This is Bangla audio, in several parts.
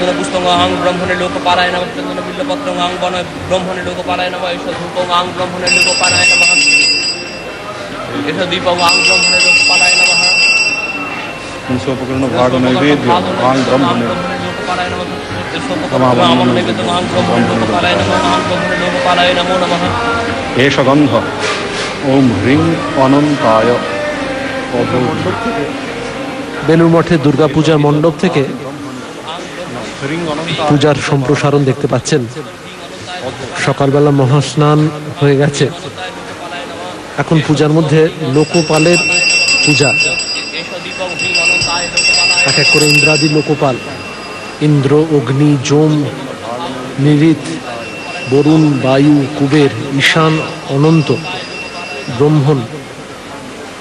চন্দন পুষ্পং ব্রহ্মণে লোকপালায় নমঃ চন্দন বিল্লপত্রং বন ব্রহ্মণে লোকপালায় নমঃ এষ ধূপং ব্রহ্মণে লোকপালায় নমঃ এষ দীপং ব্রহ্মণে লোকপালায় নমঃ पंचोपकरण भाग नैवेद्य आंग ब्रह्मणे लोकपालाय नमः सोपकरण नैवेद्य आंग ब्रह्मणे लोकपालाय नमः आंग ब्रह्मणे लोकपालाय नमो नमः एष गंध ओम ह्रीं अनंताय বেলুড় মঠে দুর্গাপূজার মণ্ডপ থেকে পূজার সম্প্রসারণ দেখতে পাচ্ছেন। সকালবেলা মহাস্নান হয়ে গেছে, এখন পূজার মধ্যে লোকপালের পূজা। এক এক করে ইন্দ্রাদি লোকপাল, ইন্দ্র, অগ্নি, যম, নিরিত, বরুণ, বায়ু, কুবের, ঈশান, অনন্ত, ব্রহ্মণ,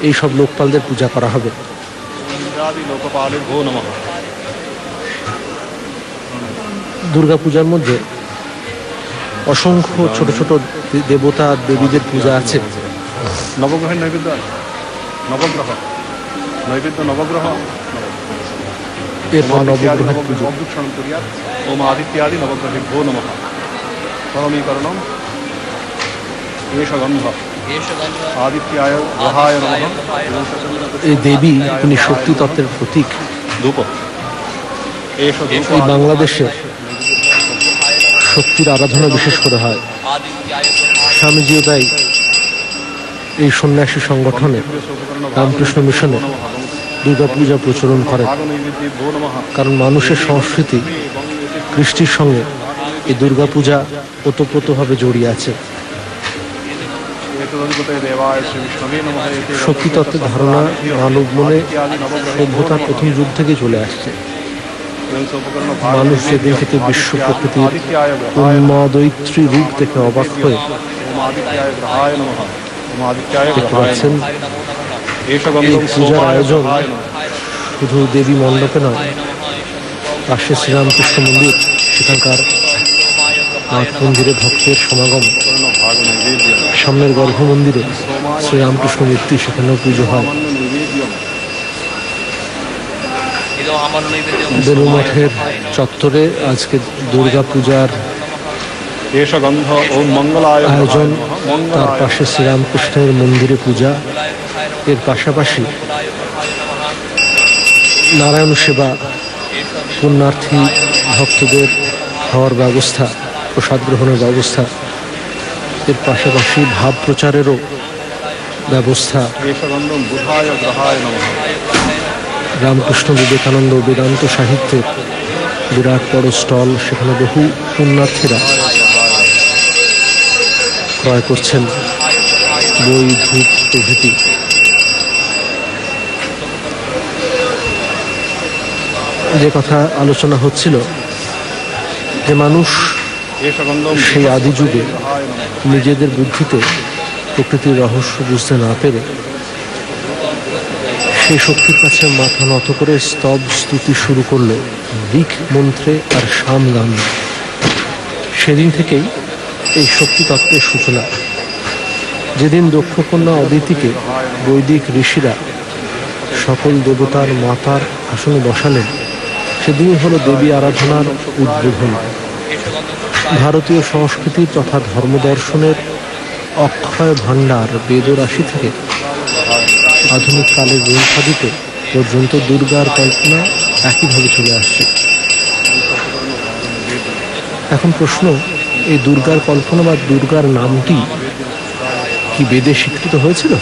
এইসব লোকপালদের পূজা করা হবে। দুর্গা পূজার মধ্যে অসংখ্য ছোট ছোট দেবতা দেবীদের পূজা আছে। নবগ্রহের নৈবেদ্য, নবগ্রহ নৈবেদ্য, নবগ্রহ এরপর নবগ্রহের পুজো। ওম আদিত্যাদি নবগ্রহেভ্যো নমঃ পরমীকরণম এষ গন্ধ আদিত্যায় গ্রহায় নমঃ। এই দেবী তিনি শক্তি তত্ত্বের প্রতীক। ধূপ এষ ধূপ। এই বাংলাদেশে শক্তির আরাধনা বিশেষ করে হয়। স্বামীজিও তাই এই সন্ন্যাসী সংগঠনে, রামকৃষ্ণ মিশনে দুর্গাপূজা প্রচলন করেন, কারণ মানুষের সংস্কৃতি কৃষ্টির সঙ্গে এই দুর্গাপূজা ওতপ্রোতভাবে জড়িয়ে আছে। শক্তিতত্ত্বের ধারণা মানব মনে সভ্যতার প্রথম যুগ থেকে চলে আসছে। মানুষ সেদিন থেকে বিশ্ব প্রকৃতির উন্মাদয়িত্রী রূপ থেকে অবাক হয়ে দেখতে পাচ্ছেন এই পূজার আয়োজন শুধু দেবী মণ্ডপে নয়, পাশে শ্রীরামকৃষ্ণ মন্দির, সেখানকার নাথ মন্দিরে ভক্তের সমাগম, সামনের গর্ভ মন্দিরে শ্রীরামকৃষ্ণ মূর্তি, সেখানেও পুজো হয়। বেলুড় মঠের চত্বরে আজকে দুর্গা পূজার আয়োজন, তার পাশে শ্রীরামকৃষ্ণের মন্দিরে পূজা, এর পাশাপাশি নারায়ণ সেবা, পুণ্যার্থী ভক্তদের খাওয়ার ব্যবস্থা, প্রসাদ গ্রহণের ব্যবস্থা, এর পাশাপাশি ভাব প্রচারেরও ব্যবস্থা। রামকৃষ্ণ বিবেকানন্দ বেদান্ত সাহিত্যের বিরাট বড় স্টল, সেখানে বহু পুণ্যার্থীরা ক্রয় করছেন বই, ধূপ প্রভৃতি। যে কথা আলোচনা হচ্ছিল যে মানুষ সেই আদি যুগে নিজেদের বুদ্ধিতে প্রকৃতির রহস্য বুঝতে না পেরে সেই শক্তির কাছে মাথা নত করে স্তব স্তুতি শুরু করলো ঋক মন্ত্রে আর সাম গান। সেদিন থেকেই এই শক্তি তত্ত্বের সূচনা। যেদিন দক্ষকন্যা অদিতিকে বৈদিক ঋষিরা সকল দেবতার মাতার আসনে বসালেন, সেদিনই হলো দেবী আরাধনার উদ্বোধন। ভারতীয় সংস্কৃতি তথা ধর্মদর্শনের অক্ষয় ভাণ্ডার বেদরাশি থেকে আধুনিক কালের গ্রন্থাদিতে পর্যন্ত দুর্গার কল্পনা একইভাবে চলে আসছে। এখন প্রশ্ন, এই দুর্গার কল্পনা বা দুর্গার নামটি কি বেদে স্বীকৃত হয়েছিল?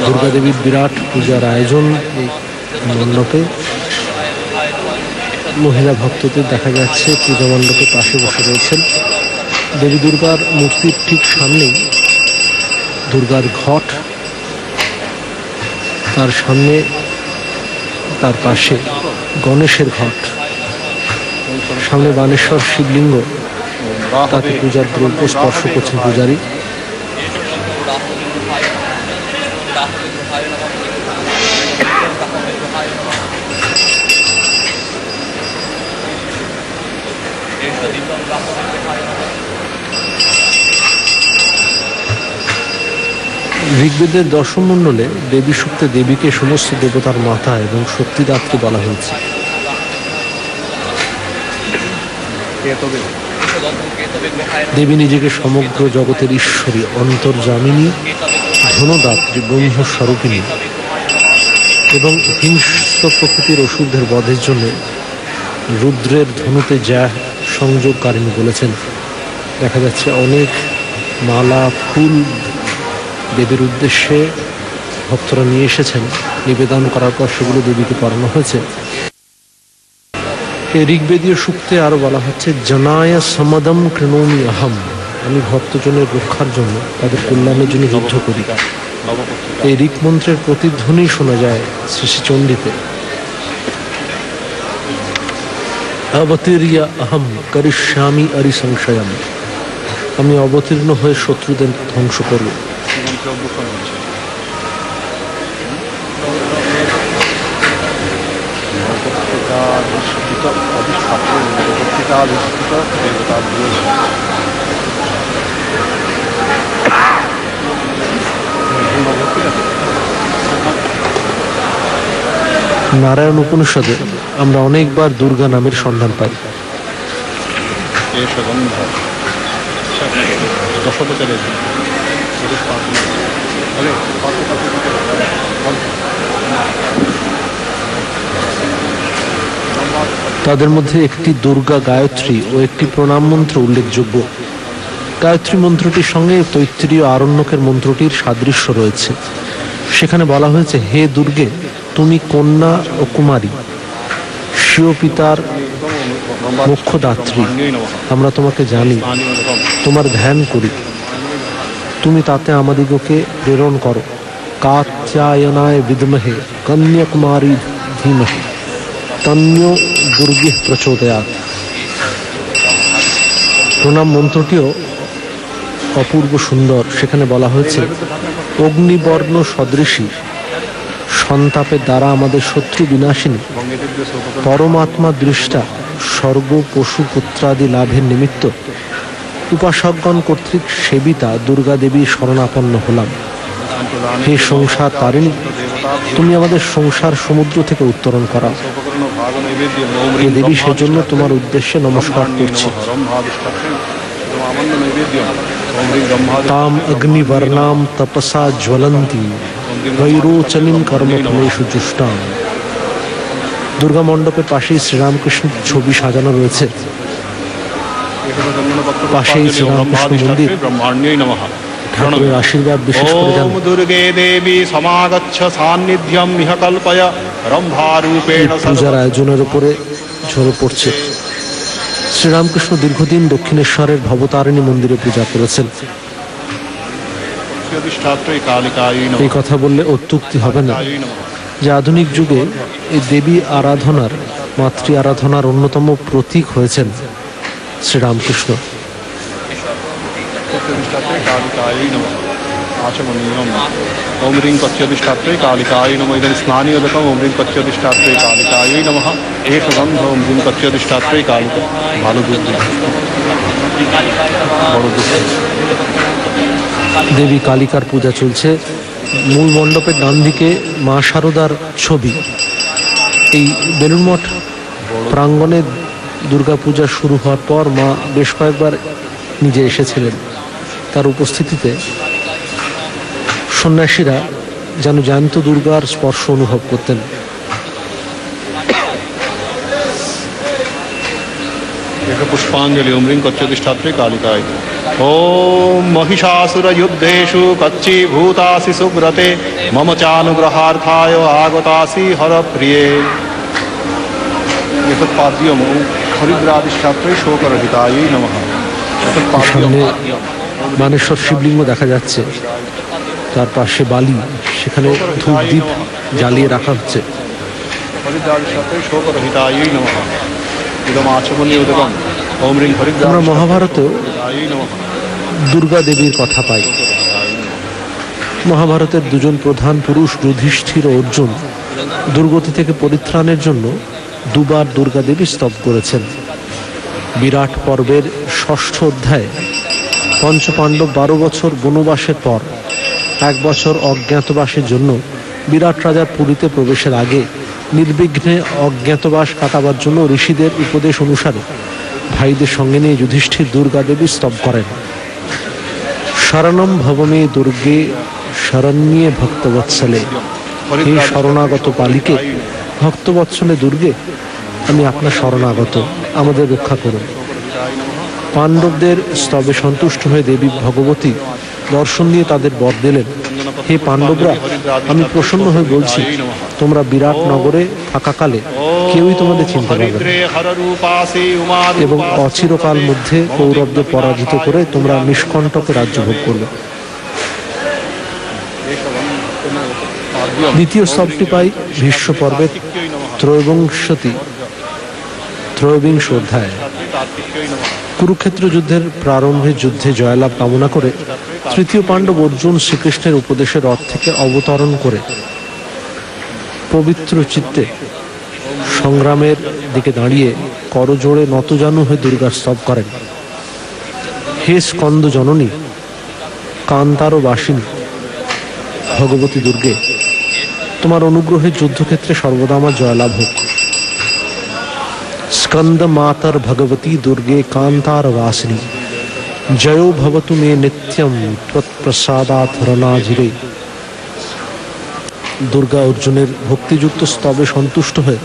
দুর্গা দেবীর বিরাট পূজার আয়োজন এই মণ্ডপে। মহিলা ভক্তদের দেখা যাচ্ছে পূজা মণ্ডপের পাশে বসে রয়েছেন। দেবী দুর্গার মূর্তির ঠিক সামনেই দুর্গার ঘট, তার সামনে তার পাশে গণেশের ঘট, সামনে বানেশ্বর শিবলিঙ্গ, তাতে পূজার দ্রব্য স্পর্শ করছেন পূজারী। ঋগ্বেদের দশম মণ্ডলে দেবী সূক্তে দেবীকে সমস্ত দেবতার মাতা এবং শক্তিদাত্রী বলা হয়েছে। কেতবে এষো গন্ধম কেতবে গ্রহায় নমঃ দেবী নিজেকে সমগ্র জগতের ঈশ্বরী, অন্তর্যামিনী, ধনদাত্রী, ব্রহ্মস্বরূপিণী এবং হিংস্র প্রকৃতির অসুরদের বধের জন্য রুদ্রের ধনুতে যা সংযোগকারিণী বলেছেন। দেখা যাচ্ছে অনেক মালা ফুল দেবীর উদ্দেশ্যে ভক্তরা নিয়ে এসেছেন। নিবেদন করার পর সেগুলো দেবীকে পরানো হয়েছে। এই ঋগ্বেদীয় সূক্তে আরো বলা হচ্ছে, জনায় সমদম কৃণোমি অহম, আমি ভক্তজনের রক্ষার জন্য, তাদের কল্যাণের জন্য যুদ্ধ করি। এই ঋক মন্ত্রের প্রতিধ্বনি শোনা যায় শ্রী শ্রী চণ্ডীতে। অবতীর্য অহম করিষ্যামি অরিসংশয়ম, আমি অবতীর্ণ হয়ে শত্রুদের ধ্বংস করব। নারায়ণ উপনিষদে আমরা অনেকবার দুর্গা নামের সন্ধান পাই। তাদের মধ্যে একটি দুর্গা গায়ত্রী ও একটি প্রণাম মন্ত্র উল্লেখযোগ্য। গায়ত্রী মন্ত্রটির সঙ্গে তৈত্তিরীয় আরণ্যকের মন্ত্রটির সাদৃশ্য রয়েছে। সেখানে বলা হয়েছে, হে দুর্গে, তুমি কন্যা ও কুমারী, স্বীয় পিতার মোক্ষদাত্রী, আমরা তোমাকে জানি, তোমার ধ্যান করি, তুমি তাতে আমাদিগকে প্রেরণ করো। কাত্যায়নায় বিদ্মহে কন্যাকুমারী ধীমহি তন্নো দুর্গে প্রচোদয়াৎ। প্রণাম মন্ত্রটিও অপূর্ব সুন্দর। সেখানে বলা হয়েছে, অগ্নিবর্ণ সদৃশী সন্তাপের দ্বারা আমাদের শত্রু বিনাশিনী, পরমাত্মা দৃষ্টা, স্বর্গ পশু পুত্রাদি লাভের নিমিত্ত উপাসকগণ কর্তৃক সেবিতা দুর্গা দেবীর শরণাপন্ন হলাম। হে সংসার তারিণী, তুমি আমাদের সংসার সমুদ্র থেকে উত্তরণ করা। হে দেবী, সেজন্য তোমার উদ্দেশ্যে নমস্কার করছি। তাম অগ্নিবর্ণাম তপসা জ্বলন্তি বৈরোচনীম কর্মফলেষু জুষ্টাম। দুর্গা মণ্ডপের পাশেই শ্রীরামকৃষ্ণের ছবি সাজানো রয়েছে। পাশেই শ্রীরামকৃষ্ণ মন্দির। ঠাকুরের আশীর্বাদ বিশেষ করে জান। দুর্গে দেবী সমাগচ্ছ সান্নিধ্যম ইহ কল্পয় রম্ভারূপেণ। পূজার আয়োজনের উপরে ঝরে পড়ছে। শ্রীরামকৃষ্ণ দীর্ঘদিন দক্ষিণেশ্বরের ভবতারিণী মন্দিরে পূজা করেছেন। এই কথা বললে অত্যুক্তি হবে না যে আধুনিক যুগে এই দেবী আরাধনার, মাতৃ আরাধনার অন্যতম প্রতীক হয়েছেন শ্রীরামকৃষ্ণ। ওম হ্রিং কচ্ছধিষ্ঠাত্রে কালিকায় নমঃ। ইদানীং স্নানীয়দকম ওম হ্রিং কচ্ছধিষ্ঠাত্রে কালিকায় নমঃ। এষ গন্ধ ওম হ্রিং কচ্ছধিষ্ঠাত্রে কালিকা। ভালো দুধ, বড় দুধ। দেবী কালিকার পূজা চলছে। মূল মণ্ডপের ডান দিকে মা শারদার ছবি। এই বেলুড় মঠ প্রাঙ্গণে দুর্গা পূজা শুরু হওয়ার পর মা বেশ কয়েকবার নিজে এসেছিলেন। তার উপস্থিতিতে সন্ন্যাসীরা যেন জ্যান্ত দুর্গার স্পর্শ অনুভব করতেন। পুষ্পাঞ্জলি ওম হ্রিং কচ্ছধিষ্ঠাত্রে কালিকায়। ওম মহিষাসুর যুদ্ধেষু কচ্ছীভূতাসি সুব্রতে মম চানুগ্রহার্থায় আগতাসি হরপ্রিয়ে। এতৎ পাদ্যম হরিদ্রাধিষ্ঠাত্রে শোকরহিতায় নমঃ। সামনে মানেশ্বর শিবলিঙ্গ দেখা যাচ্ছে, তার পাশে বালি, সেখানে ধূপ দ্বীপ জ্বালিয়ে রাখা হচ্ছে। আমরা মহাভারতেও দুর্গা দেবীর কথা পাই। মহাভারতের দুজন প্রধান পুরুষ যুধিষ্ঠির ও অর্জুন দুর্গতি থেকে পরিত্রাণের জন্য দুবার দুর্গা দেবী স্তব করেছেন। বিরাট পর্বের ৬ষ্ঠ অধ্যায়ে পঞ্চপাণ্ডব ১২ বছর বনবাসের পর ১ বছর অজ্ঞাতবাসের জন্য বিরাট রাজার পুরীতে প্রবেশের আগে নির্বিঘ্নে অজ্ঞাতবাস কাটাবার জন্য ঋষিদের উপদেশ অনুসারে ভাইদের সঙ্গে নিয়ে যুধিষ্ঠির দুর্গা দেবী স্তব করেন। শরণম ভবমে দুর্গে শরণ্যে ভক্তবৎসলে, হে শরণাগত পালিকে ভক্তবৎসলে দুর্গে, আমি আপনার শরণাগত, আমাদের রক্ষা করুন। পাণ্ডবদের স্তবে সন্তুষ্ট হয়ে দেবী ভগবতী দর্শন দিয়ে তাদের বর দিলেন, হে পাণ্ডবরা, আমি প্রসন্ন হয়ে বলছি, তোমরা বিরাট নগরে থাকাকালে কেউই তোমাদের চিনতে পারবে না এবং অচিরকাল মধ্যে কৌরবদের পরাজিত করে তোমরা নিষ্কণ্টকে রাজ্য ভোগ করবে। দ্বিতীয় স্তবটি পাই ভীষ্ম পর্বের ত্রয়োবিংশ অধ্যায়। কুরুক্ষেত্র যুদ্ধের প্রারম্ভে যুদ্ধে জয়লাভ কামনা করে তৃতীয় পাণ্ডব অর্জুন শ্রীকৃষ্ণের উপদেশের রথ থেকে অবতরণ করে পবিত্র চিত্তে সংগ্রামের দিকে দাঁড়িয়ে করজোড়ে নতজানু হয়ে দুর্গার স্তব করেন। হে স্কন্দ জননী, কান্তার বাসিনী ভগবতী দুর্গে, তোমার অনুগ্রহের যুদ্ধক্ষেত্রে সর্বদা আমার জয়লাভ হোক। স্কন্দ মাতার ভগবতী দুর্গে কান্তার বাসিনী, জয় ভবতু মে নিত্যম ত্বৎপ্রসাদাৎ রণাজিরে। দুর্গা অর্জুনের ভক্তিযুক্ত স্তবে সন্তুষ্ট হয়ে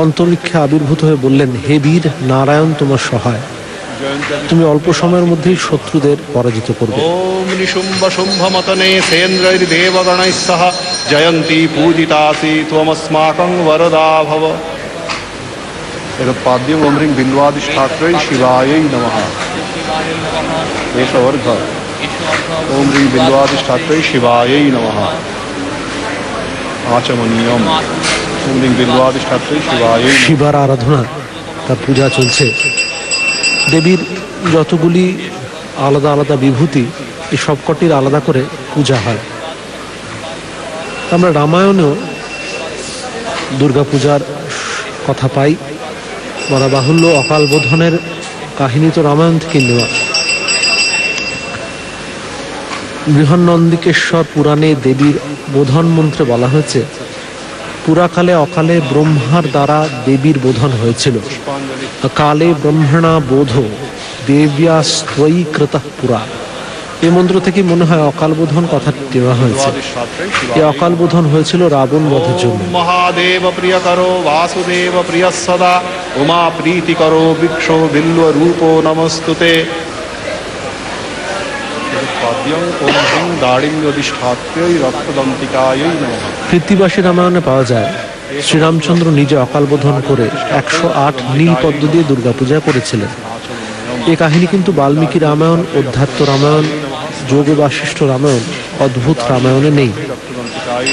অন্তরিক্ষে আবির্ভূত হয়ে বললেন, হে বীর নারায়ণ, তোমার সহায়, তুমি অল্প সময়ের মধ্যেই শত্রুদের পরাজিত করবে। ওম নিশুম্ভ শুম্ভ মতনে সেন্দ্রৈর্দেবগণৈঃ সহ জয়ন্তী পূজিতাসি ত্বমস্মাকং বরদা ভব। এতৎপাদ্যম ওম হ্রিং বিন্দ্বাদিষ্ঠাত্রৈ শিবাयै নমঃ। এষ অর্ঘ্য। ওম হ্রিং বিন্দ্বাদিষ্ঠাত্রৈ শিবাयै নমঃ। আচমনীয়ম। ওম হ্রিং বিন্দ্বাদিষ্ঠাত্রৈ শিবাयै। শিবার আরাধনা, তার পূজা চলছে। দেবীর যতগুলি আলাদা আলাদা বিভূতি, এই সবকটির আলাদা করে পূজা হয়। আমরা রামায়ণেও দুর্গা পূজার কথা পাই। বলা বাহুল্য, অকাল বোধনের কাহিনী তো রামায়ণ থেকে নেওয়া। বৃহন্নন্দিকেশ্বর পুরাণে দেবীর বোধন মন্ত্রে বলা হয়েছে, পুরাকালে অকালে ব্রহ্মার দ্বারা দেবীর বোধন হয়েছিল। কালে ব্রহ্মণা বোধ দেব্যা স্ত্বয়ী কৃতঃ পুরা। এই মন্ত্র থেকে মনে হয় অকাল বোধন কথা দেওয়া হয়েছে। এই অকাল বোধন হয়েছিল রাবণ বধের জন্য। মহাদেব প্রিয় করো বাসুদেব প্রিয় সদা, উমা প্রীতি করো বৃক্ষো বিল্ব রূপ নমস্তুতে। কৃত্তিবাসী রামায়ণে পাওয়া যায়, শ্রীরামচন্দ্র নিজে অকাল বোধন করে 108 নীল পদ্ম দিয়ে দুর্গাপূজা করেছিলেন। এই কাহিনী কিন্তু বাল্মীকি রামায়ণ, অধ্যাত্ম রামায়ণ, যোগ বাশিষ্ঠ রামায়ণ, অদ্ভুত রামায়ণে নেই।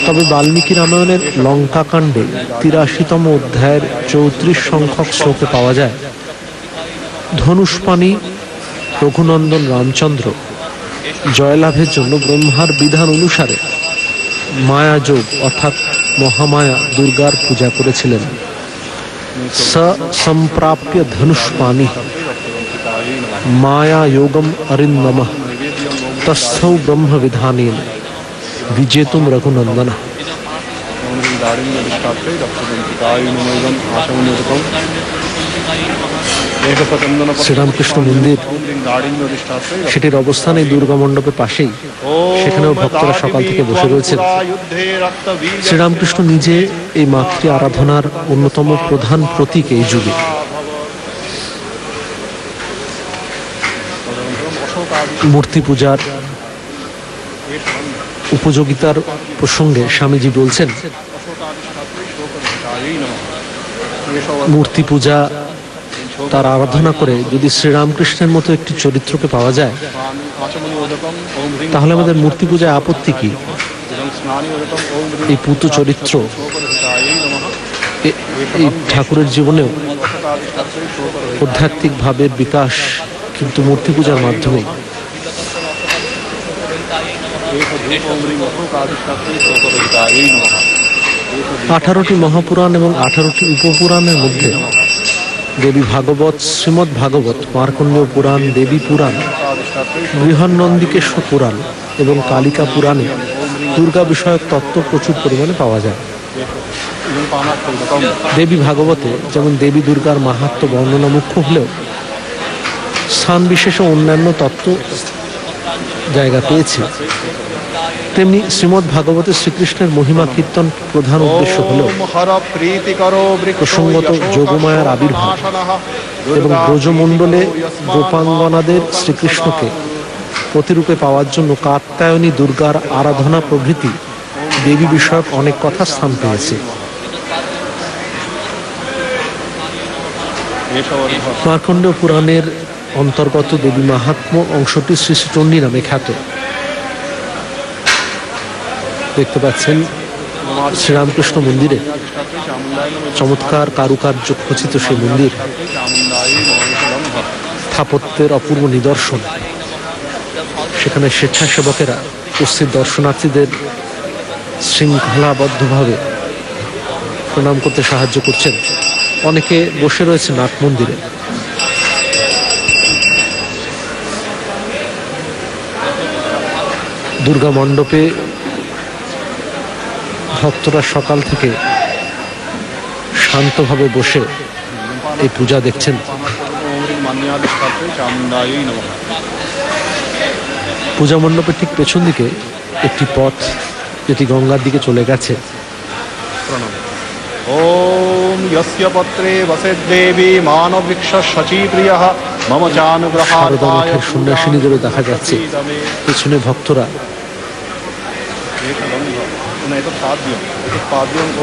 তবে বাল্মীকি রামায়ণের লঙ্কাকাণ্ডে 83তম অধ্যায়ের 34 সংখ্যক শ্লোকে পাওয়া যায়, ধনুষ্পাণি রঘুনন্দন রামচন্দ্র জয়লাভের জন্য ব্রহ্মার বিধান অনুসারে মায়াযোগ অর্থাৎ মহামায়া দুর্গার পূজা করেছিলেন। স সম্প্রাপ্য ধনুষ্পাণি মায়া যোগম অরিন্দমঃ তস্থৌ ব্রহ্ম বিধানেন বিজেতুম রঘুনন্দন। শ্রীরামকৃষ্ণ মন্দির, সেটির অবস্থান এই দুর্গা মণ্ডপের পাশেই। সেখানেও ভক্তরা সকাল থেকে বসে রয়েছেন। শ্রীরামকৃষ্ণ নিজে এই মাতৃ আরাধনার অন্যতম প্রধান প্রতীক এই যুগে। মূর্তি পূজার উপযোগিতার প্রসঙ্গে স্বামীজি বলছেন, মূর্তি পূজা তার আরাধনা করে যদি শ্রীরামকৃষ্ণের মতো একটি চরিত্রকে পাওয়া যায়, তাহলে আমাদের মূর্তি পূজায় আপত্তি কি? এই পুত চরিত্র এই ঠাকুরের জীবনেও আধ্যাত্মিক ভাবের বিকাশ কিন্তু মূর্তি পূজার মাধ্যমেই। 18টি মহাপুরাণ এবং 18টি উপপুরাণের মধ্যে দেবী ভাগবত, শ্রীমদ্ ভাগবত, মার্কণ্ডেয় পুরাণ, দেবী পুরাণ, বৃহন্নন্দিকেশ্বর পুরাণ এবং কালিকা পুরাণে দুর্গা বিষয়ক তত্ত্ব প্রচুর পরিমাণে পাওয়া যায়। দেবী ভাগবতে যেমন দেবী দুর্গার মাহাত্ম্য বর্ণনা মুখ্য হলেও স্থান বিশেষে অন্যান্য তত্ত্ব জায়গা পেয়েছে, তেমনি শ্রীমদ্ ভাগবতে শ্রীকৃষ্ণের মহিমা কীর্তন প্রধান উদ্দেশ্য হল প্রসঙ্গত যোগমায়ার আবির্ভাব এবং ব্রজমণ্ডলে গোপাঙ্গনাদের শ্রীকৃষ্ণকে প্রতিরূপে পাওয়ার জন্য কাত্যায়নী দুর্গার আরাধনা প্রভৃতি দেবী বিষয়ক অনেক কথা স্থান পেয়েছে। মার্কণ্ডেয় পুরাণের অন্তর্গত দেবী মাহাত্ম্য অংশটি শ্রী শ্রী চণ্ডী নামে খ্যাত। দেখতে পাচ্ছেন শ্রীরামকৃষ্ণ মন্দিরে চমৎকার কারুকার্য খচিত সেই মন্দির, স্থাপত্যের অপূর্ব নিদর্শন। সেখানে স্বেচ্ছাসেবকেরা উপস্থিত দর্শনার্থীদের শৃঙ্খলাবদ্ধভাবে প্রণাম করতে সাহায্য করছেন। অনেকে বসে রয়েছে নাট মন্দিরে। দুর্গা মণ্ডপে ভক্তরা সকাল থেকে শান্তভাবে বসে এই পূজা দেখছেন। পূজা মণ্ডপের ঠিক পেছন দিকে একটি পথ যেটি গঙ্গার দিকে চলে গেছে। ওম ইয়স্য পত্রে বসেদ্দেবী মানবৃক্ষ শচীপ্রিয়ঃ মম চানুগ্রহার্থায়। সারদা মঠের সন্ন্যাসিনীদেরও দেখা যাচ্ছে পেছনে ভক্তরা।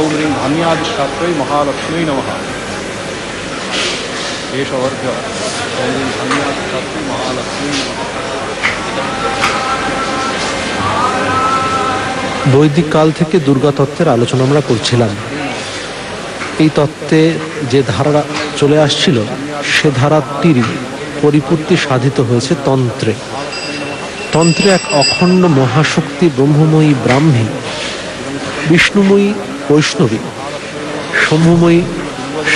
ওম রিং ধান্যাধিষ্ঠাত্রৈ মহালক্ষ্মী নমঃ। এষবর্ঘ ওম রিং ধান্যাধিষ্ঠাত্রৈ মহালক্ষ্মী নমঃ। বৈদিক কাল থেকে দুর্গা তত্ত্বের আলোচনা আমরা করছিলাম। এই তত্ত্বে যে ধারা চলে আসছিল সে ধারাটিরই পরিপূর্তি সাধিত হয়েছে তন্ত্রে। তন্ত্রে এক অখণ্ড মহাশক্তি ব্রহ্মময়ী ব্রাহ্মী, বিষ্ণুময়ী বৈষ্ণবী, শম্ভুময়ী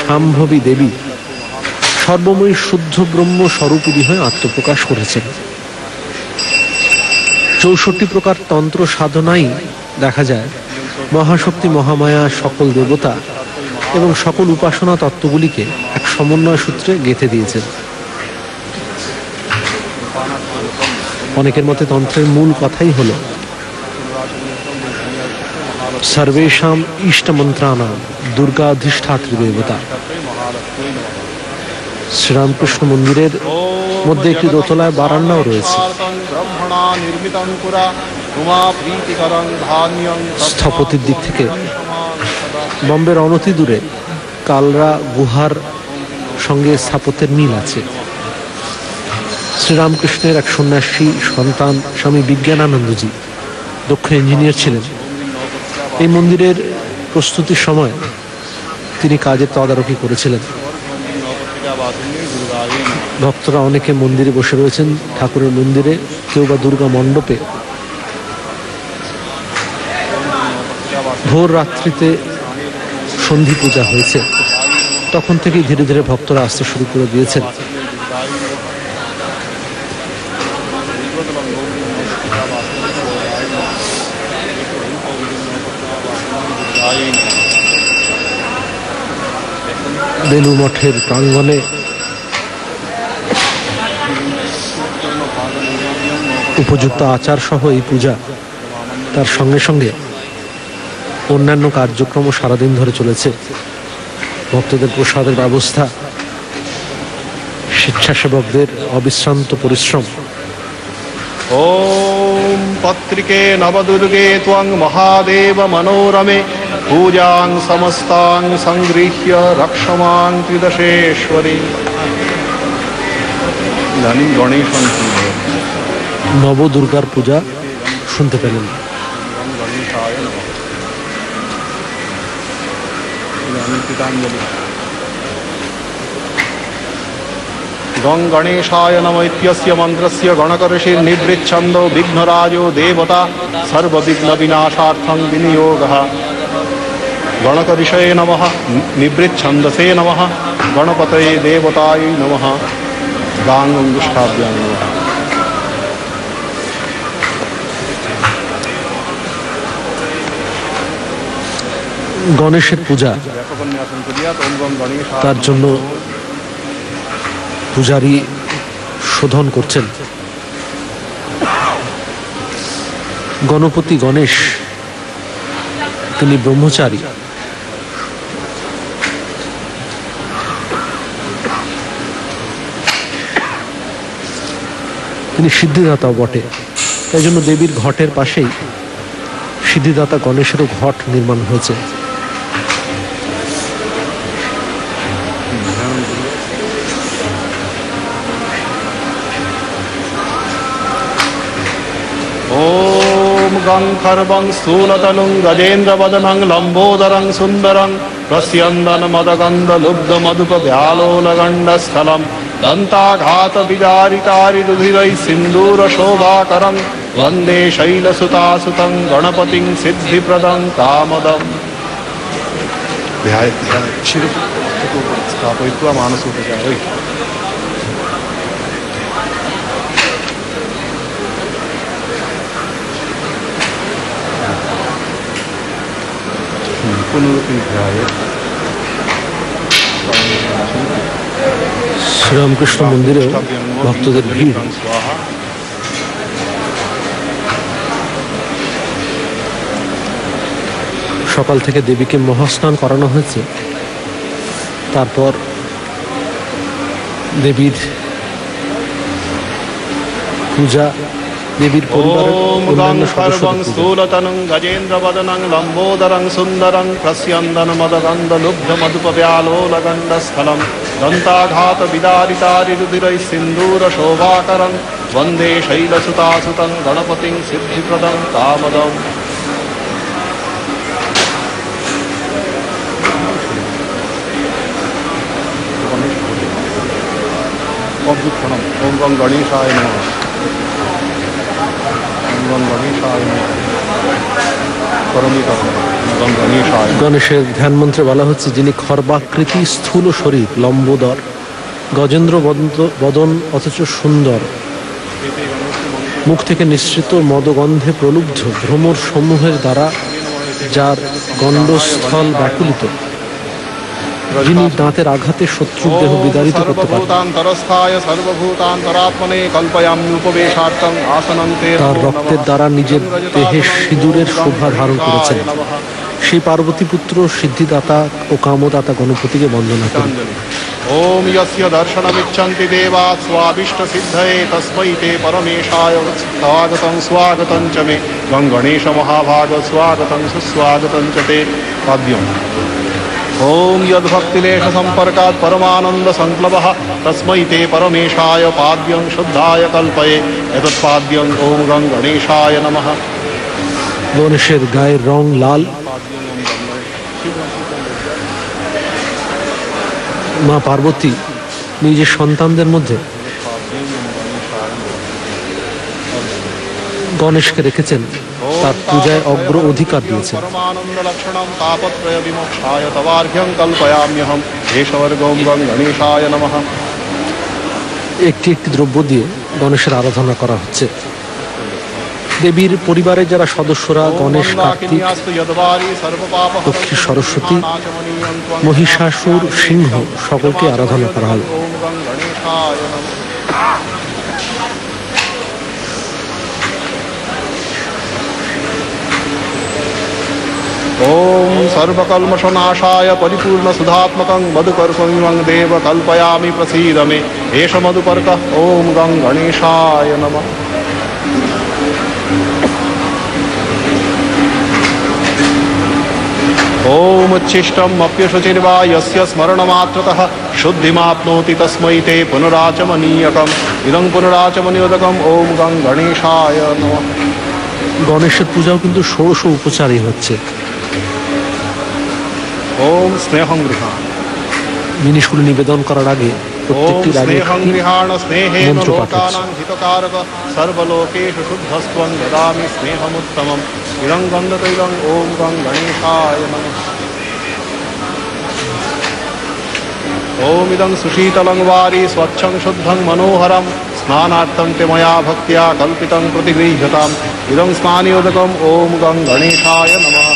শাম্ভবী দেবী, সর্বময়ী শুদ্ধ ব্রহ্ম স্বরূপিণী হয়ে আত্মপ্রকাশ করেছেন। 64 প্রকার তন্ত্র সাধনাই দেখা যায় মহাশক্তি মহামায়া সকল দেবতা এবং সকল উপাসনা তত্ত্বগুলিকে এক সমন্বয় সূত্রে গেঁথে দিয়েছেন। অনেকের মতে তন্ত্রের মূল কথাই হল সর্বেশাম ইষ্টমন্ত্রানাম দুর্গা অধিষ্ঠাত্রী দেবতা। শ্রীরামকৃষ্ণ মন্দিরের মধ্যে একটি দোতলায় বারান্দাও রয়েছে। স্থপতির দিক থেকে বম্বের অনতি দূরে কালরা গুহার সঙ্গে স্থাপত্যের মিল আছে। শ্রীরামকৃষ্ণের এক সন্ন্যাসী সন্তান স্বামী বিজ্ঞানানন্দজি দক্ষ ইঞ্জিনিয়ার ছিলেন। এই মন্দিরের প্রস্তুতির সময় তিনি কাজের তদারকি করেছিলেন। ভক্তরা অনেকে মন্দিরে বসে রয়েছেন, ঠাকুরের মন্দিরে, কেউ বা দুর্গা মণ্ডপে। ভোর রাত্রিতে সন্ধি পূজা হয়েছে, তখন থেকেই ধীরে ধীরে ভক্তরা আসতে শুরু করে দিয়েছেন। বেলুর মঠের প্রাঙ্গণে উপযুক্ত আচার সহ এই পূজা, তার সঙ্গে সঙ্গে অন্যান্য কার্যক্রমও সারাদিন ধরে চলেছে। ভক্তদের প্রসাদের ব্যবস্থা, স্বেচ্ছাসেবকদের অবিশ্রান্ত পরিশ্রম। ওম পত্রিকে নবদুর্গে ত্বং মহাদেব মনোরমে পূজাং সমস্তাং সংগৃহ্য রক্ষমাং ত্রিদশেশ্বরী। ইদানীং গণেশ নবদুর্গার পূজা শুনতে পেলেন। গং গণেশায় নম ইত্যস্য মন্ত্রস্য গণকর্ষির্নিবৃচ্ছন্দো বিঘ্নরাজো দেবতা সর্ববিঘ্ন বিনাশার্থং বিনিয়োগঃ। গণকর্ষয়ে নমঃ, নিবৃচ্ছন্দসে নমঃ, গণপতয়ে দেবতায় নমঃ। গাং অঙ্গুষ্ঠাভ্যাং নমঃ। গণেশের পূজা, তার জন্য পূজারী শোধন করছেন। গণপতি গণেশ তিনি ব্রহ্মচারী। তিনি সিদ্ধিদাতাও বটে। তাই জন্য দেবীর ঘটের পাশেই সিদ্ধিদাতা গণেশেরও ঘট নির্মাণ হয়েছে। ओम गं खर्वं स्थूलतनुं गजेन्द्रवदनं लम्बोदरं सुन्दरं प्रस्यन्दनमदगन्धलुब्धमधुपव्यालोलगण्डस्थलं दन्ताघातविदारितारिरुधिरैः सिन्दूरशोभाकरं वन्दे शैलसुतासुतं गणपतिं सिद्धिप्रदं कामदम्। स्थापयित्वा मानसोपचारै শ্রীরামকৃষ্ণ মন্দিরেও ভক্তদের ভিড়। সকাল থেকে দেবীকে মহাস্নান করানো হয়েছে। তারপর দেবীর পূজা, দেবীর পরিবারের অন্যান্য স্থূলতনুং গজেন্দ্রবদনং লম্বোদরং সুন্দরং প্রস্যন্দনমদগন্ধলুব্ধমধুপব্যালোলগণ্ডস্থলম দন্তাঘাত বিদারিতারিরুধিরৈः সিন্দূরশোভাকরং वन्दे शैलसुतासुतं गणपतिं सिद्धिप्रदं कामदम्। ओम गं गणेशाय नमः। গণেশের ধ্যান মন্ত্রে বলা হচ্ছে, যিনি খর্বাকৃতি, স্থূল শরীর, লম্বোদর, গজেন্দ্র বদন অথচ সুন্দর, মুখ থেকে নিঃসৃত মদগন্ধে প্রলুব্ধ ভ্রমর সমূহের দ্বারা যার গণ্ডস্থল ব্যাকুলিত, যিনি দাঁতের আঘাতে শত্রুর দেহ বিদারিত করতে পারেন, তার রক্তের দ্বারা নিজের দেহে সিঁদুরের শোভা ধারণ করেছেন, সেই পার্বতী পুত্র সিদ্ধিদাতা ও কামদাতা গণপতিকে বন্দনা করেন। ओम यस्य दर्शनमिच्छन्ति देवा स्वाभीष्ट सिद्धये तस्मै ते परमेशाय स्वागतं स्वागतं च मे। गं गणेश महाभाग स्वागतं सुस्वागतं च ते। पाद्यम् ओम यद्भक्तिलेश संपर्कात् परमानंद संक्लवः तस्मै ते परमेशाय पाद्यं शुद्धाय कल्पये। एतत्पाद्यं ओम गं गणेशाय नमः। গণেশের গায়ের রং লাল। মা পার্বতী নিজের সন্তানদের মধ্যে গণেশকে রেখেছেন, তার পূজায় অগ্র অধিকার দিয়েছেন। একটি একটি দ্রব্য দিয়ে গণেশের আরাধনা করা হচ্ছে। দেবীর পরিবারের যারা সদস্যরা গণেশ, কার্তিক, লক্ষ্মী, সরস্বতী, মহিষাসুর, সিংহ সকলকে আরাধনা করা হয়। ओम सर्वकल्मषनाशाय परिपूर्ण सुधात्मकं मधुपर्कमिमं देव कल्पयामि प्रसीद मे। एष मधुपर्कः ओम गं गणेशाय नमः। ओम उच्छिष्टम् अप्यशुचिर्वा यस्य स्मरणमात्रतः शुद्धिमाप्नोति तस्मै ते पुनराचमनीयकम्। इदं पुनराचमनियोदकम् ओम गं गणेशाय नमः। গণেশের পূজাও কিন্তু ষোড়শ উপচারই হচ্ছে। ओम स्नेहं गृहाण। জিনিসগুলি নিবেদন করার আগে প্রত্যেকটির আগে মন্ত্র পাঠ হচ্ছে। सर्वलोकेषु शुद्धस्त्वं ददामि स्नेहमुत्तमम्। इदं गन्धतैलं ओम गं गणेशाय नमः। ओम इदं सुशीतलं वारि स्वच्छं शुद्धं मनोहरं स्नानार्थं ते मया भक्त्या कल्पितं प्रतिगृह्यताम्। इदं स्नानयोदकम् ओम गं गणेशाय नमः।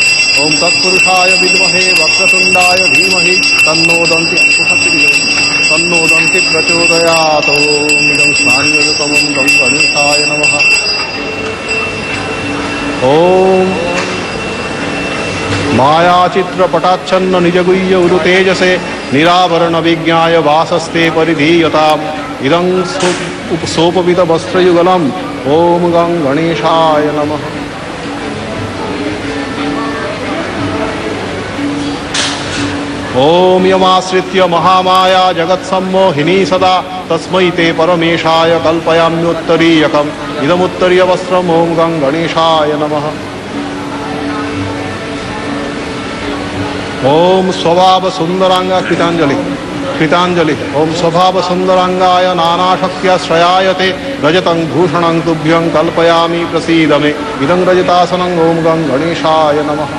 ओम तत्पुरुषाय विद्महे वक्रतुण्डाय धीमहि तन्नो दन्ति प्रचोदयात्। तन्नोदन्ति प्रचोदयात्। ॐ इदं स्नानयुतमं गं गणेशाय नमः। ॐ मायाचित्रपटाच्छन्न निजगुह्य उरुतेजसे निरावरण विज्ञाय वासस्ते परिधीयताम्। इदं सोपवितवस्त्रयुगलम्। ॐ गं गणेशाय नमः। ॐ यमाश्रित्य महामाया जगत्सम्मोहिनी सदा तस्मै ते परमेशाय कल्पयाम्युत्तरीयकम्। इदमुत्तरीयवस्त्रम्। ॐ गं गणेशाय नमः। ॐ स्वभाव सुंदरांग कृतांजलि। ॐ स्वभाव सुंदरांगाय नानाशक्त्याश्रयाय ते रजतं भूषणं तुभ्यं कल्पयामि प्रसीद मे। इदं रजतासनं। ॐ गं गणेशाय नमः।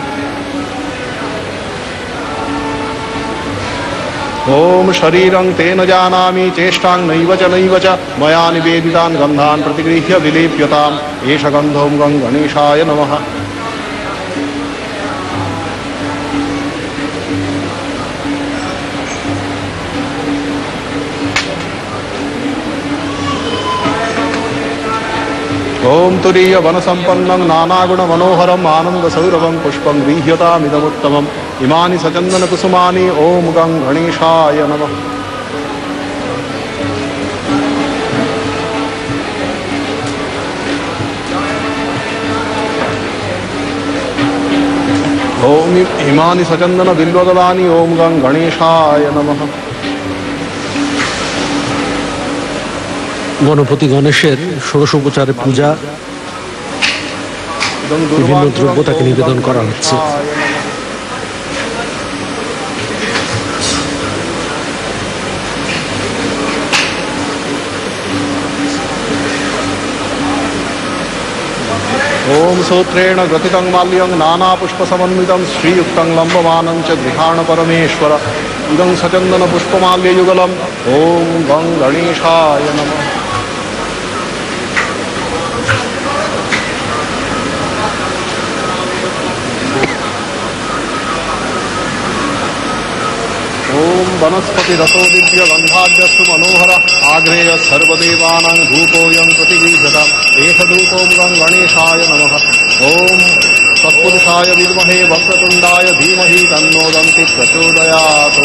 ॐ शरीरं तेन जानामि चेष्टां नैव च मया निवेदितान् गन्धान् प्रतिगृह्य विलेप्यताम्। एष गन्धो गं गणेशाय नमः। ॐ तुरीय वनसम्पन्नं नानागुण मनोहरम् आनन्दसौरभं पुष्पं गृह्यतामिदमुत्तमम्। इमानि सचन्दनकुसुमानि। ॐ गं गणेशाय नमः। ॐ इमानि सचन्दनबिल्वदलानि। ॐ गं गणेशाय नमः। গণপতি গণেশের ষোড়শোপচারে পূজা, বিভিন্ন দ্রব্য তাকে নিবেদন করা হচ্ছে। ॐ सूत्रेण ग्रथितं माल्यं नानापुष्पसमन्वितं श्रीयुक्तं लम्बमानं च गृहाण परमेश्वर। इदं सचन्दनपुष्पमाल्ययुगलम्। ॐ गं गणेशाय नमः। ॐ वनस्पतिरसो दिव्यगन्धाद्यस्तु मनोहर आग्नेय सर्वदेवानां धूपोऽयं प्रतिगृह्यताम्। एष धूपों गं गणेशाय नमः। ॐ तत्पुरुषाय विद्महे वक्रतुण्डाय धीमहि तन्नो दन्ति प्रचोदयात्।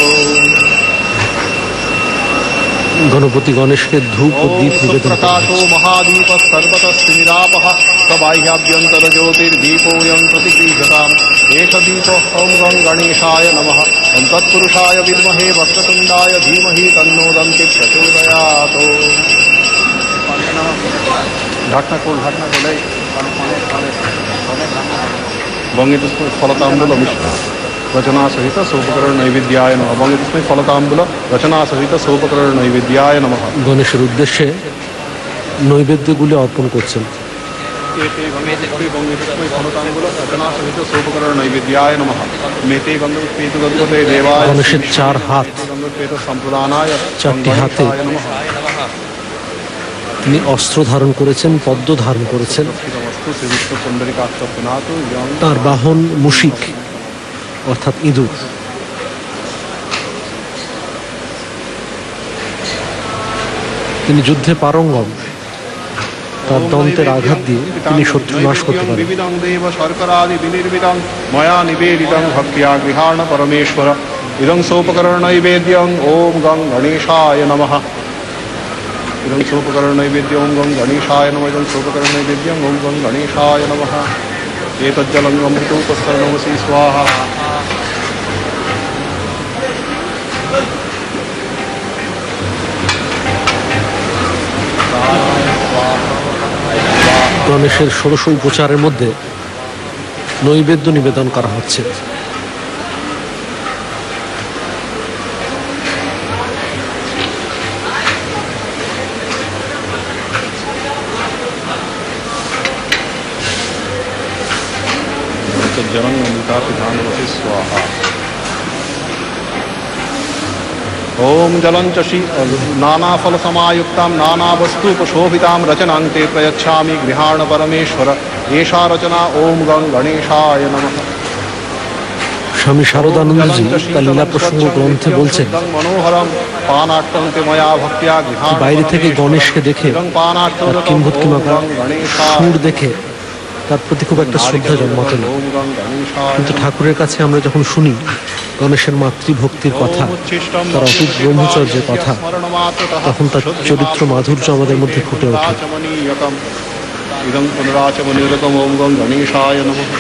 গণপতি গণেশকে ধূপ ও দীপ নিবেদন করা प्रकाशो महादीप सर्वतस्तिनिरापः सबाह्याभ्यन्तर ज्योतिर्दीपोऽयं प्रतिगृह्यताम्। एष दीप। ॐ गं गणेशाय नमः। ॐ तत्पुरुषाय विद्महे वक्रतुण्डाय धीमहि तन्नो दन्ति प्रचोदयात्। ढाकना खोल बंगे तस्मै फलतांबूल रचना सहित सोपकरण नैवेद्याय नमः। बंगे तस्मै फलतांबूल रचना सहित सोपकरण नैवेद्याय नमः। গণেশের উদ্দেশ্যে নৈবেদ্যগুলি অর্পণ করছেন। গণেশের চার হাত, চারটি হাতে তিনি অস্ত্র ধারণ করেছেন, পদ্ম ধারণ করেছেন। তার বাহন মুশিক অর্থাৎ ইঁদুর। তিনি যুদ্ধে পারঙ্গম। তার দন্তের আঘাত দিয়ে তিনি শত্রু নাশ করতে পারেন। ময়া নিবেদিতং ভক্তিয়া গৃহাণ পরমেশ্বর। ইদং সোপকরণ নৈবেদ্যং। ওম গং গণেশায় নমঃ। इदं सोपकरणनैवेद्यं। ओं गं गणेशाय नमः। इदं सोपकरणनैवेद्यं। ओं गं गणेशाय नमः। एतज्जलं अमृतोपस्तरणमसि स्वाहा। গণেশের ষোড়শ উপচারের মধ্যে নৈবেদ্য নিবেদন করা হচ্ছে। जलं अमृतापिधानमसि स्वाहा। ओम जलं च नानाफलसमायुक्तां नानावस्तुपशोभितां रचनां ते प्रयच्छामि गृहाण परमेश्वर। एषा रचना। ओम गं गणेशाय नमः। স্বামী শারদানন্দজি তার লীলা প্রসঙ্গ গ্রন্থে বলছেন, মনোহরম পানার্থন্তে ময়া ভক্তিয়া গৃহাণ বাইরে থেকে গণেশকে দেখে তার কিংভূতকিমাকার সুর দেখে তার প্রতি খুব একটা শ্রদ্ধা জন্মাতো না। কিন্তু ঠাকুরের কাছে আমরা যখন শুনি গণেশের মাতৃভক্তির কথা, তার অটুট ব্রহ্মচর্যের কথা, তখন তার চরিত্র মাধুর্য আমাদের মধ্যে ফুটে ওঠে। ইদং পুনরাচমনিরতম ওম গং গণেশায় নমঃ।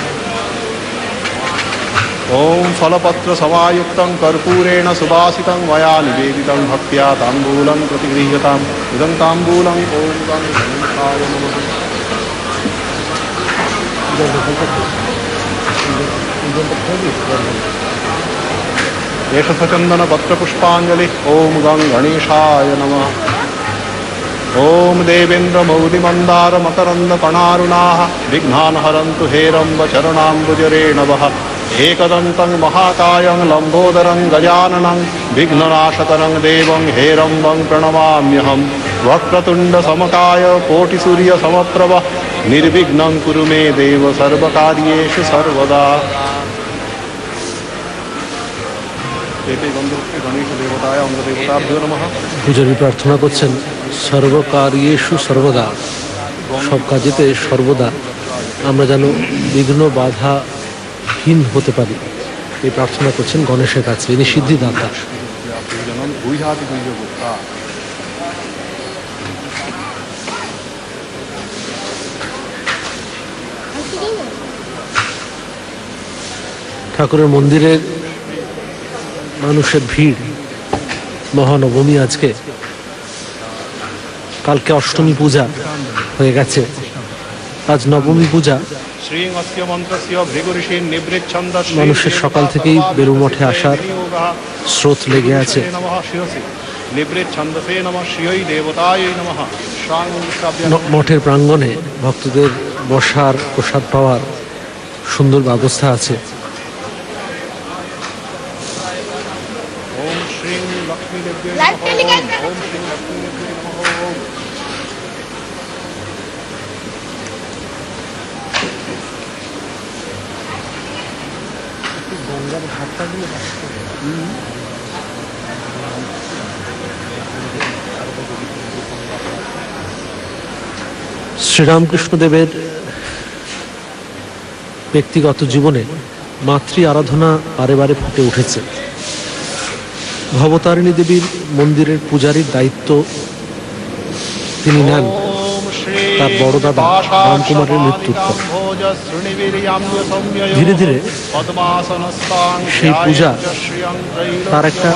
ওম ফলপত্র সমায়ুক্তং কর্পূরেণ সুবাসিতং ময়া নিবেদিতং ভক্ত্যা তাম্বূলং প্রতিগৃহ্যতাম ইদং তাম্বূলং ওম গং গণেশায় নমঃ। एष सचन्दनपत्रपुष्पाञ्जलिः ॐ गं गणेशाय नमः। ॐ देवेन्द्रमौलिमन्दारमकरन्दकणारुणाः विघ्नान् हरन्तु हेरम्बचरणाम्बुजरेणवः। एकदन्तं महाकायं लम्बोदरं गजाननं विघ्ननाशकरं देवं हेरम्बं प्रणमाम्यहं। वक्रतुण्डसमकाय कोटिसूर्यसमप्रभ निर्विघ्नं कुरु मे देव सर्वकार्येषु सर्वदा। পূজারী প্রার্থনা করছেন, সর্বকার্যেষু সর্বদা, সব কাজেতে সর্বদা আমরা যেন বিঘ্ন বাধাহীন হতে পারি, এই প্রার্থনা করছেন গণেশের কাছে। ইনি সিদ্ধিদাতা। ঠাকুরের মন্দিরের মানুষের ভিড়, মহানবমী আজকে, কালকে অষ্টমী পূজা হয়ে গেছে, আজ নবমী পূজা। মানুষের সকাল থেকেই বেলুড় মঠে আসার স্রোত লেগে আছে। মঠের প্রাঙ্গণে ভক্তদের বসার, প্রসাদ পাওয়ার সুন্দর ব্যবস্থা আছে। শ্রীরামকৃষ্ণদেবের ব্যক্তিগত জীবনে মাতৃ আরাধনা বারে বারে ফুটে উঠেছে। ভবতারিণী দেবীর মন্দিরের পূজারীর দায়িত্ব তিনি নেন তার বড় দাদা রামকুমারের মৃত্যুর পর। ধীরে ধীরে সেই পূজা তার একটা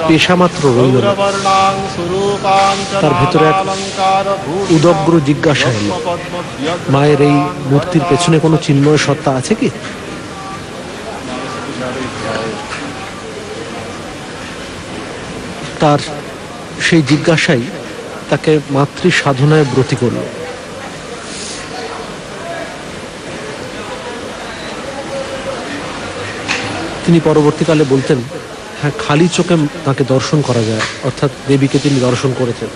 পেশা মাত্র রইল না। তার ভেতরে এক উদগ্র জিজ্ঞাসা এলো, মায়ের এই মূর্তির পেছনে কোনো চিন্ময় সত্তা আছে কি? তার সেই জিজ্ঞাসাই তাকে মাতৃ সাধনায় ব্রতী করল। তিনি পরবর্তীকালে বলতেন, হ্যাঁ, খালি চোখে তাকে দর্শন করা যায়, অর্থাৎ দেবীকে তিনি দর্শন করেছেন।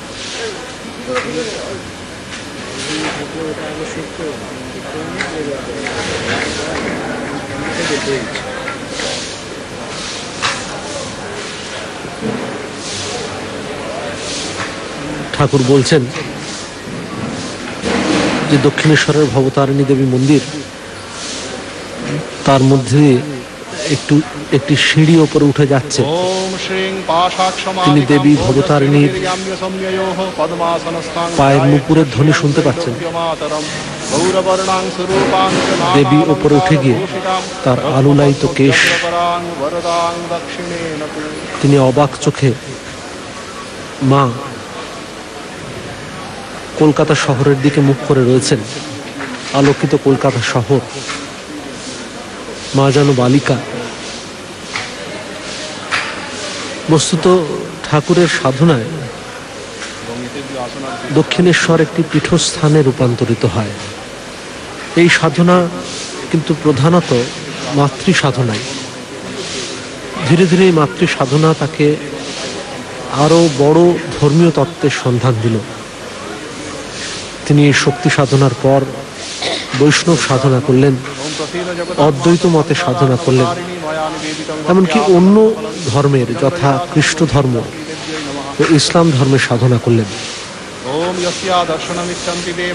ঠাকুর বলছেন যে দক্ষিণেশ্বরের ভবতারিণী দেবী মন্দির, তার মধ্যে একটি সিঁড়ি ওপরে উঠে যাচ্ছে। তিনি দেবী ভবতারিণীর পায়ের নুপুরের ধ্বনি শুনতে পাচ্ছেন। দেবী ওপরে উঠে গিয়ে তার আলুলায়িত কেশ, তিনি অবাক চোখে মা কলকাতা শহরের দিকে মুখ করে রয়েছেন। আলোকিত কলকাতা শহর, মা যেন বালিকা। বস্তুত ঠাকুরের সাধনায় দক্ষিণেশ্বর একটি পীঠস্থানে রূপান্তরিত হয়। এই সাধনা কিন্তু প্রধানত মাতৃ সাধনায়। ধীরে ধীরে এই মাতৃ সাধনা তাকে আরো বড় ধর্মীয় তত্ত্বের সন্ধান দিল। তিনি শক্তি সাধনার পর বৈষ্ণব সাধনা করলেন, অদ্বৈত মতে সাধনা করলেন, এমনকি অন্য ধর্মের যথা খ্রিস্ট ধর্ম ও ইসলাম ধর্মের সাধনা করলেন।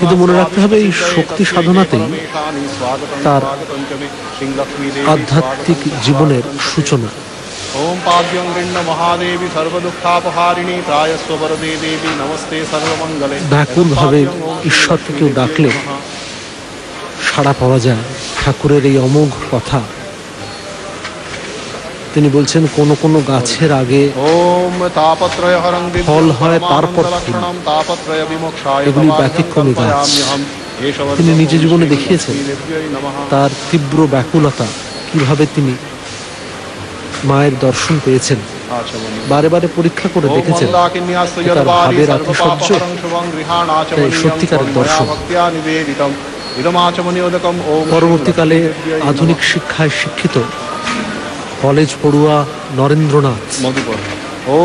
কিন্তু মনে রাখতে হবে এই শক্তি সাধনাতেই তার আধ্যাত্মিক জীবনের সূচনা। ओम पाद्यं गृह्ण महादेवी सर्वदुःखापहारिणी त्रायस्व वरदे देवी नमस्ते सर्वमंगले। ব্যাকুলভাবে ঈশ্বরকে কেউ ডাকলে সাড়া পাওয়া যায়। ঠাকুরের এই অমোঘ কথা তিনি বলছেন, কোন কোন গাছের আগে ফল হয়, তারপর এগুলি ব্যতিক্রমী গাছ। তিনি নিজ জীবনে দেখিয়েছেন তার তীব্র ব্যাকুলতা, কিভাবে তিনি মায়ের দর্শন পেয়েছেন, বারে বারে পরীক্ষা করে দেখেছেন তার ভাবের আতিশয্য সত্যিকারের দর্শন। পরবর্তীকালে আধুনিক শিক্ষায় শিক্ষিত কলেজ পড়ুয়া নরেন্দ্রনাথ ও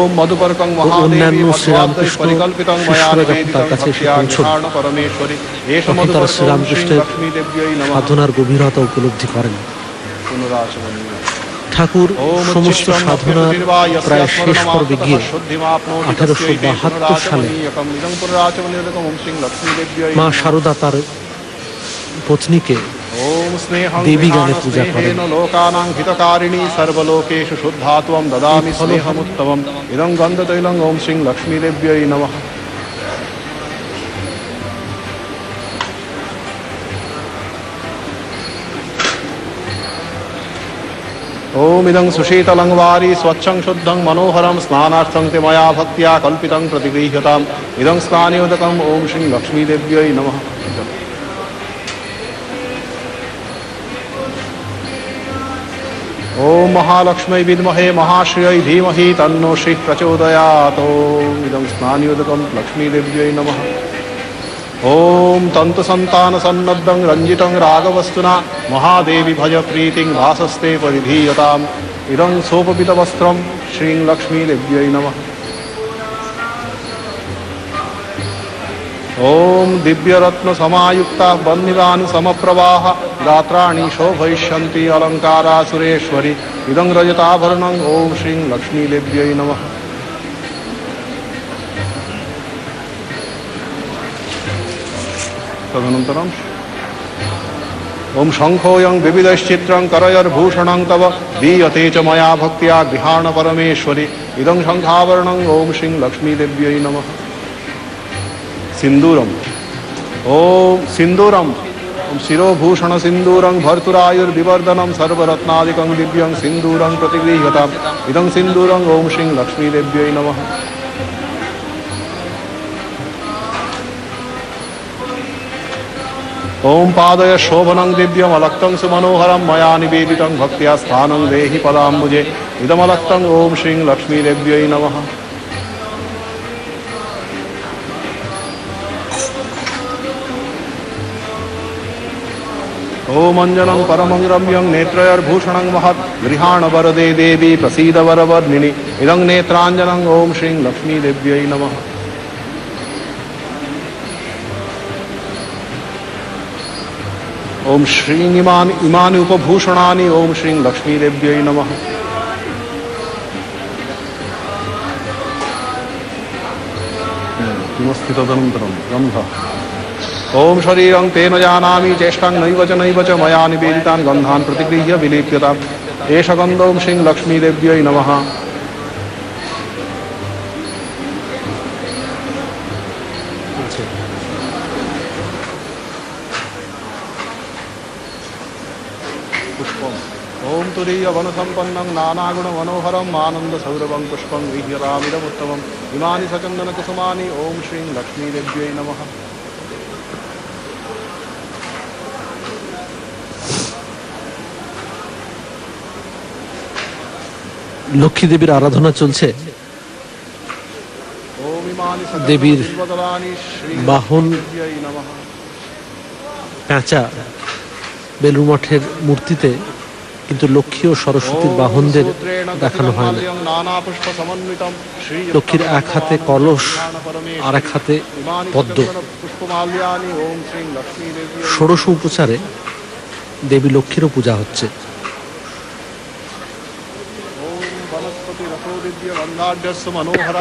অন্যান্য শ্রীরামকৃষ্ণ শিষ্যরা যখন তার কাছে এসে পৌঁছন, তখন তারা শ্রীরামকৃষ্ণের সাধনার গভীরতা উপলব্ধি করেন। ঠাকুর সমস্ত সাধনার প্রায় শেষ পর্বে গিয়ে 1872 সালে মা শারদা তার পত্নীকে দেবী গানে পূজা করেন। ओम इदं सुशीतलं वारी स्वच्छं शुद्धं मनोहरं स्नानार्थं ते मया भक्त्या कल्पितं प्रतिगृह्यताम् इदं स्नानोदकम् ओम श्री लक्ष्मी देव्यै नमः। ओम महालक्ष्मी विद्महे महाश्रियै धीमहि तन्नो श्री प्रचोदयात्। ओम इदं स्नानोदकं लक्ष्मी देव्यै नमः। ओम तंतु संतान सन्नद्धं रंजितं रागवस्तुना महादेवी भज प्रीतिं भासस्ते परिधीयताम् इदं सोपपित वस्त्रं श्रीं लक्ष्मी देव्यै नमः। ओम दिव्यरत्न समायुक्ता बन्निवानि समप्रवाह गात्राणि शोभयिष्यन्ति अलंकारा सुरेश्वरी इदं रजताभरणं ओम श्रीं लक्ष्मी देव्यै नमः। तदनन्तरम् ओम शंखोऽयं विविधश्चित्रं करयोर्भूषणं तव दीयते च मया भक्त्या गृहाण परमेश्वरी इदं शंखाभरणं ओम श्रीं लक्ष्मी देव्यै नमः। सिन्दूरम् ओम सिन्दूरम् शिरोभूषण सिन्दूरं भर्तुरायुर्विवर्धनं सर्वरत्नादिकं दिव्यं सिन्दूरं प्रतिगृह्यताम् इदं सिन्दूरं ओम श्रीं लक्ष्मी देव्यै नमः। ओम पादय शोभनं दिव्यम् अलक्तं सुमनोहरं मया निवेदितं भक्त्या स्थानं देहि पदाम्बुजे इदमलक्तं ओम श्रीं लक्ष्मी देव्यै नमः। ओम अंजनं परमं रम्यं नेत्रयोर्भूषणं महत् गृहाण वरदे देवी प्रसीद वरवर्णिनि इदं नेत्राञ्जनं ओम श्रीं लक्ष्मी देव्यै नमः। ओम श्रीं इमानि उपभूषणानि ओम श्रीं लक्ष्मी देव्यै नमः। किमस्ति तदनन्तरं गन्धः ओम शरीरं तेन जानामि चेष्टां नैव च मया निवेदितान् गन्धान् प्रतिगृह्य विलेप्यताम् एष गन्धो ओम श्रीं लक्ष्मी देव्यै नमः। ओम तुरीय वन संपन्नं नानागुण मनोहरं आनंद सौरभं पुष्पं गृह्यतामिदमुत्तमम् इमानि सचन्दन कुसुमानि ओम श्रीं लक्ष्मी देव्यै नमः। লক্ষ্মী দেবীর আরাধনা চলছে। দেবীর বাহন পেঁচা বেলুড় মঠের মূর্তিতে, কিন্তু লক্ষ্মী ও সরস্বতীর বাহনদের দেখানো হয় না। লক্ষ্মীর এক হাতে কলস আর এক হাতে পদ্ম। ষোড়শ উপচারে দেবী লক্ষ্মীরও পূজা হচ্ছে। वनस्पतिरथोदिव्य वन्दाढ्यस्य मनोहर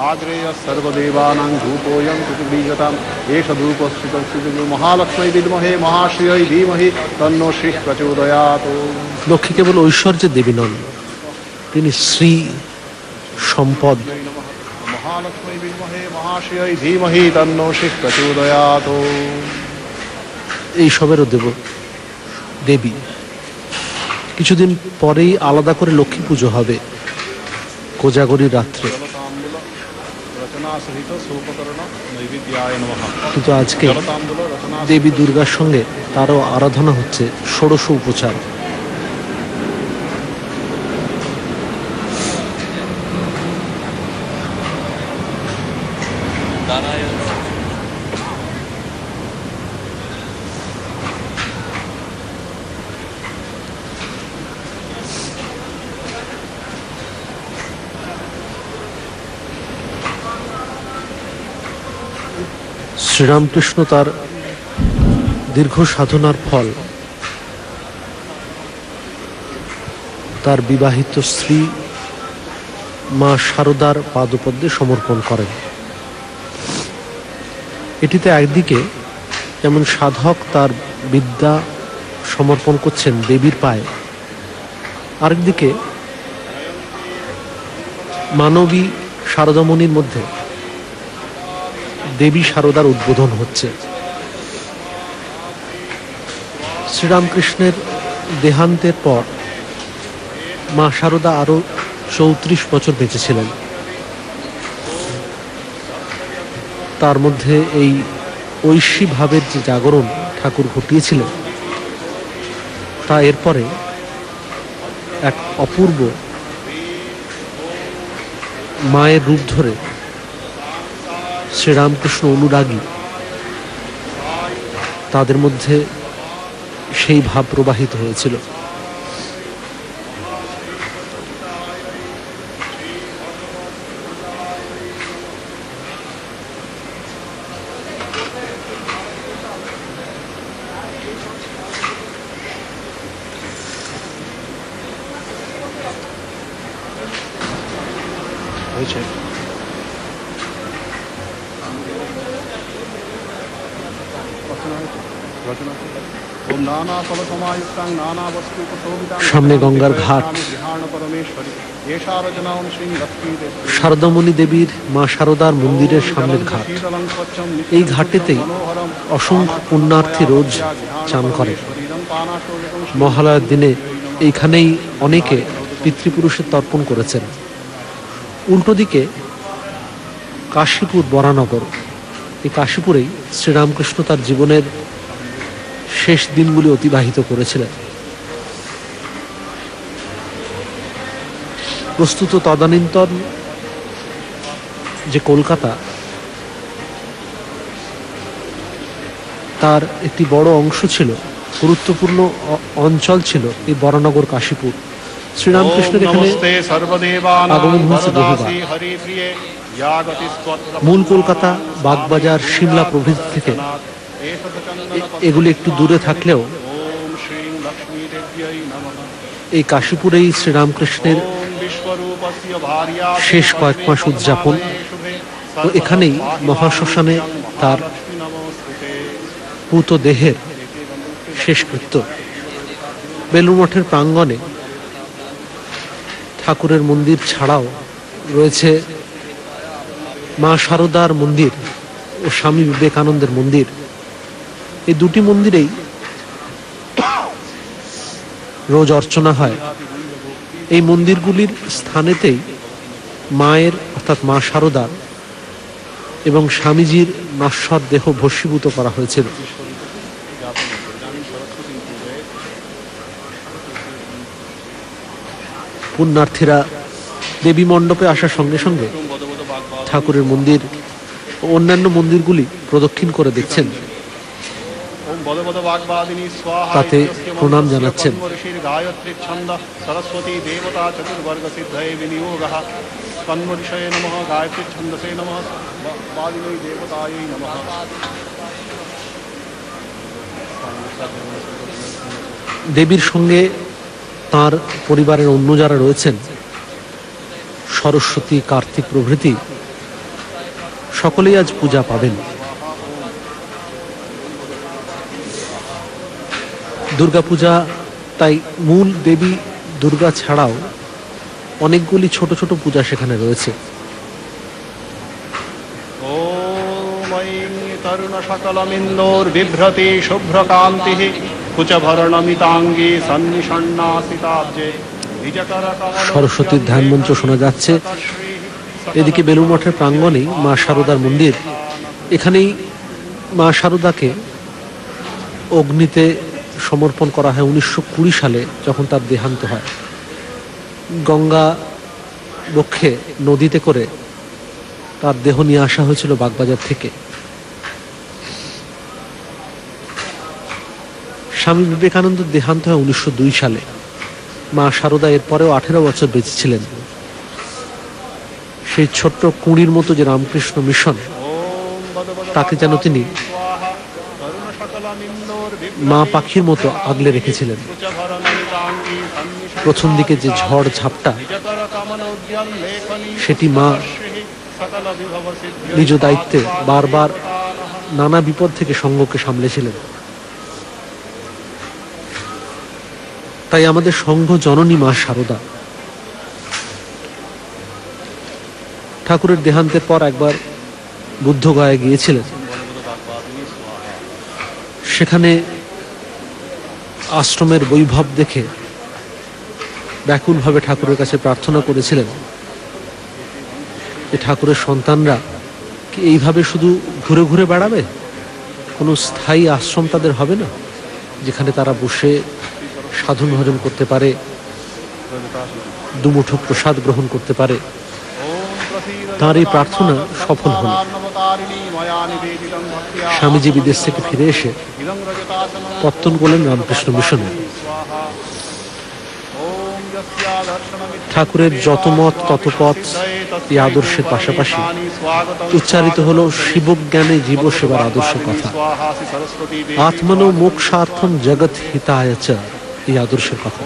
आग्रेय सर्वदेवानां धूपोऽयं कुतुबीजताम् एष धूपस्थितस्थितिर् महालक्ष्मी विद्महे महाश्रियै धीमहि तन्नो श्रीः प्रचोदयात्। লক্ষ্মী কেবল ঐশ্বর্যের দেবী নন, তিনি শ্রী, সম্পদ, महालक्ष्मी विद्महे महाश्रियै धीमहि तन्नो श्रीः प्रचोदयात्। এইসবেরও দেবী। কিছুদিন পরেই আলাদা করে লক্ষ্মী পুজো হবে কোজাগরীর রাত্রে। কিন্তু আজকে দেবী দুর্গার সঙ্গে তারও আরাধনা হচ্ছে ষোড়শ উপচার। শ্রীরামকৃষ্ণ তার দীর্ঘ সাধনার ফল তার বিবাহিত স্ত্রী মা শারদার পাদপদ্মে সমর্পণ করেন। এটিতে একদিকে যেমন সাধক তার বিদ্যা সমর্পণ করছেন দেবীর পায়ে, আরেকদিকে মানবী শারদামণির মধ্যে দেবী শারদার উদ্বোধন হচ্ছে। শ্রীরামকৃষ্ণের দেহান্তের পর মা শারদা আরো 34 বছর বেঁচেছিলেন। তার মধ্যে এই ঐশী ভাবের যে জাগরণ ঠাকুর ঘটিয়েছিলেন, তা এরপরে এক অপূর্ব মায়ের রূপ ধরে শ্রীরামকৃষ্ণ অনুরাগী তাদের মধ্যে সেই ভাব প্রবাহিত হয়েছিল। সামনে গঙ্গার ঘাট। শারদামণি দেবীর মা শারদার মন্দিরের সামনের ঘাট। এই ঘাটেতেই অসংখ্য পুণ্যার্থী রোজ চান করে। মহালয়ার দিনে এইখানেই অনেকে পিতৃপুরুষের তর্পণ করেছেন। উল্টো দিকে কাশীপুর বরানগর, এই কাশীপুরেই শ্রীরামকৃষ্ণ তার জীবনের শেষ দিনগুলি অতিবাহিত করেছিলেন। প্রস্তুত তদানীন্তন যে কলকাতা, তার একটি বড় অংশ ছিল, গুরুত্বপূর্ণ অঞ্চল ছিল এই বরানগর কাশীপুর। শ্রীরামকৃষ্ণের এখানে আগমন হয়েছে বহুবার। মূল কলকাতা, বাগবাজার, সিমলা প্রভৃতি থেকে এগুলি একটু দূরে থাকলেও এই কাশীপুরেই শ্রীরামকৃষ্ণের শেষ কয়েক মাস উদযাপন ও এখানেই মহাশ্মশানে তার পূত দেহের শেষকৃত্য। বেলুড় মঠের প্রাঙ্গণে ঠাকুরের মন্দির ছাড়াও রয়েছে মা শারদার মন্দির ও স্বামী বিবেকানন্দের মন্দির। এই দুটি মন্দিরেই রোজ অর্চনা হয়। এই মন্দিরগুলির স্থানেতেই মায়ের অর্থাৎ মা শারদার এবং স্বামীজির নশ্বর দেহ ভস্মীভূত করা হয়েছিল। পুণ্যার্থীরা দেবী মণ্ডপে আসার সঙ্গে সঙ্গে ঠাকুরের মন্দির ও অন্যান্য মন্দিরগুলি প্রদক্ষিণ করে দেখছেন, তাতে প্রণাম জানাচ্ছেন। সরস্বতী দেবতা চতুর্বর্গ সিদ্ধয়ে বিনিয়োগ তন্মঋষয়ে নমঃ গায়ত্রী ছন্দসে নমঃ বাদিনী দেবতায়ে নমঃ। দেবীর সঙ্গে তার পরিবারের অন্য যারা রয়েছেন সরস্বতী, কার্তিক প্রভৃতি সকলেই আজ পূজা পাবেন। দুর্গাপূজা তাই মূল দেবী দুর্গা ছাড়াও অনেকগুলি ছোট ছোট পূজা সেখানে রয়েছে। তরুণ সকলমিন্দোর বিভ্রতি শুভ্রকান্তি কুচভরণমিতাঙ্গী সন্নিষণ্ণাসিতাব্জে। সরস্বতীর ধ্যান মন্ত্র শোনা যাচ্ছে। এদিকে বেলুড় মঠের প্রাঙ্গণেই মা শারদার মন্দির। এখানেই মা শারদাকে অগ্নিতে সমর্পণ করা হয় 1920 সালে, যখন তার দেহান্ত হয়। গঙ্গা বক্ষে নদীতে করে তার দেহ নিয়ে আসা হয়েছিল বাগবাজার থেকে। স্বামী বিবেকানন্দের দেহান্ত হয় 1902 সালে। মা শারদা এরপরেও 18 বছর বেঁচে ছিলেন। সেই ছোট্ট কুঁড়ির মতো যে রামকৃষ্ণ মিশন, তাকে যেন তিনি মা পাখির মতো আগলে রেখেছিলেন। প্রথম দিকে যে ঝড় ঝাপটা, সেটি মা নিজ দায়িত্বে বারবার নানা বিপদ থেকে সঙ্গকে সামলেছিলেন। তাই আমাদের সংঘ জননী মা শারদা। ঠাকুরের দেহান্তের পর একবার বুদ্ধগয়ায় গিয়েছিলেন। সেখানে আশ্রমের বৈভব দেখে ব্যাকুলভাবে ঠাকুরের কাছে প্রার্থনা করেছিলেন যে ঠাকুরের সন্তানরা কি এইভাবে শুধু ঘুরে ঘুরে বেড়াবে? কোনো স্থায়ী আশ্রম তাদের হবে না, যেখানে তারা বসে সাধন ভজন করতে পারে, দুমুঠো প্রসাদ গ্রহণ করতে পারে? তাঁর এই প্রার্থনা সফল হল। স্বামীজি বিদেশ থেকে ফিরে এসে পত্তন করলেন রামকৃষ্ণ মিশনে। ঠাকুরের যত মত তত পথ এই আদর্শের পাশাপাশি উচ্চারিত হল শিবজ্ঞানে জীব সেবার আদর্শ কথা। আত্মনো মোক্ষার্থম জগৎ হিতায় চ, এই আদর্শের কথা।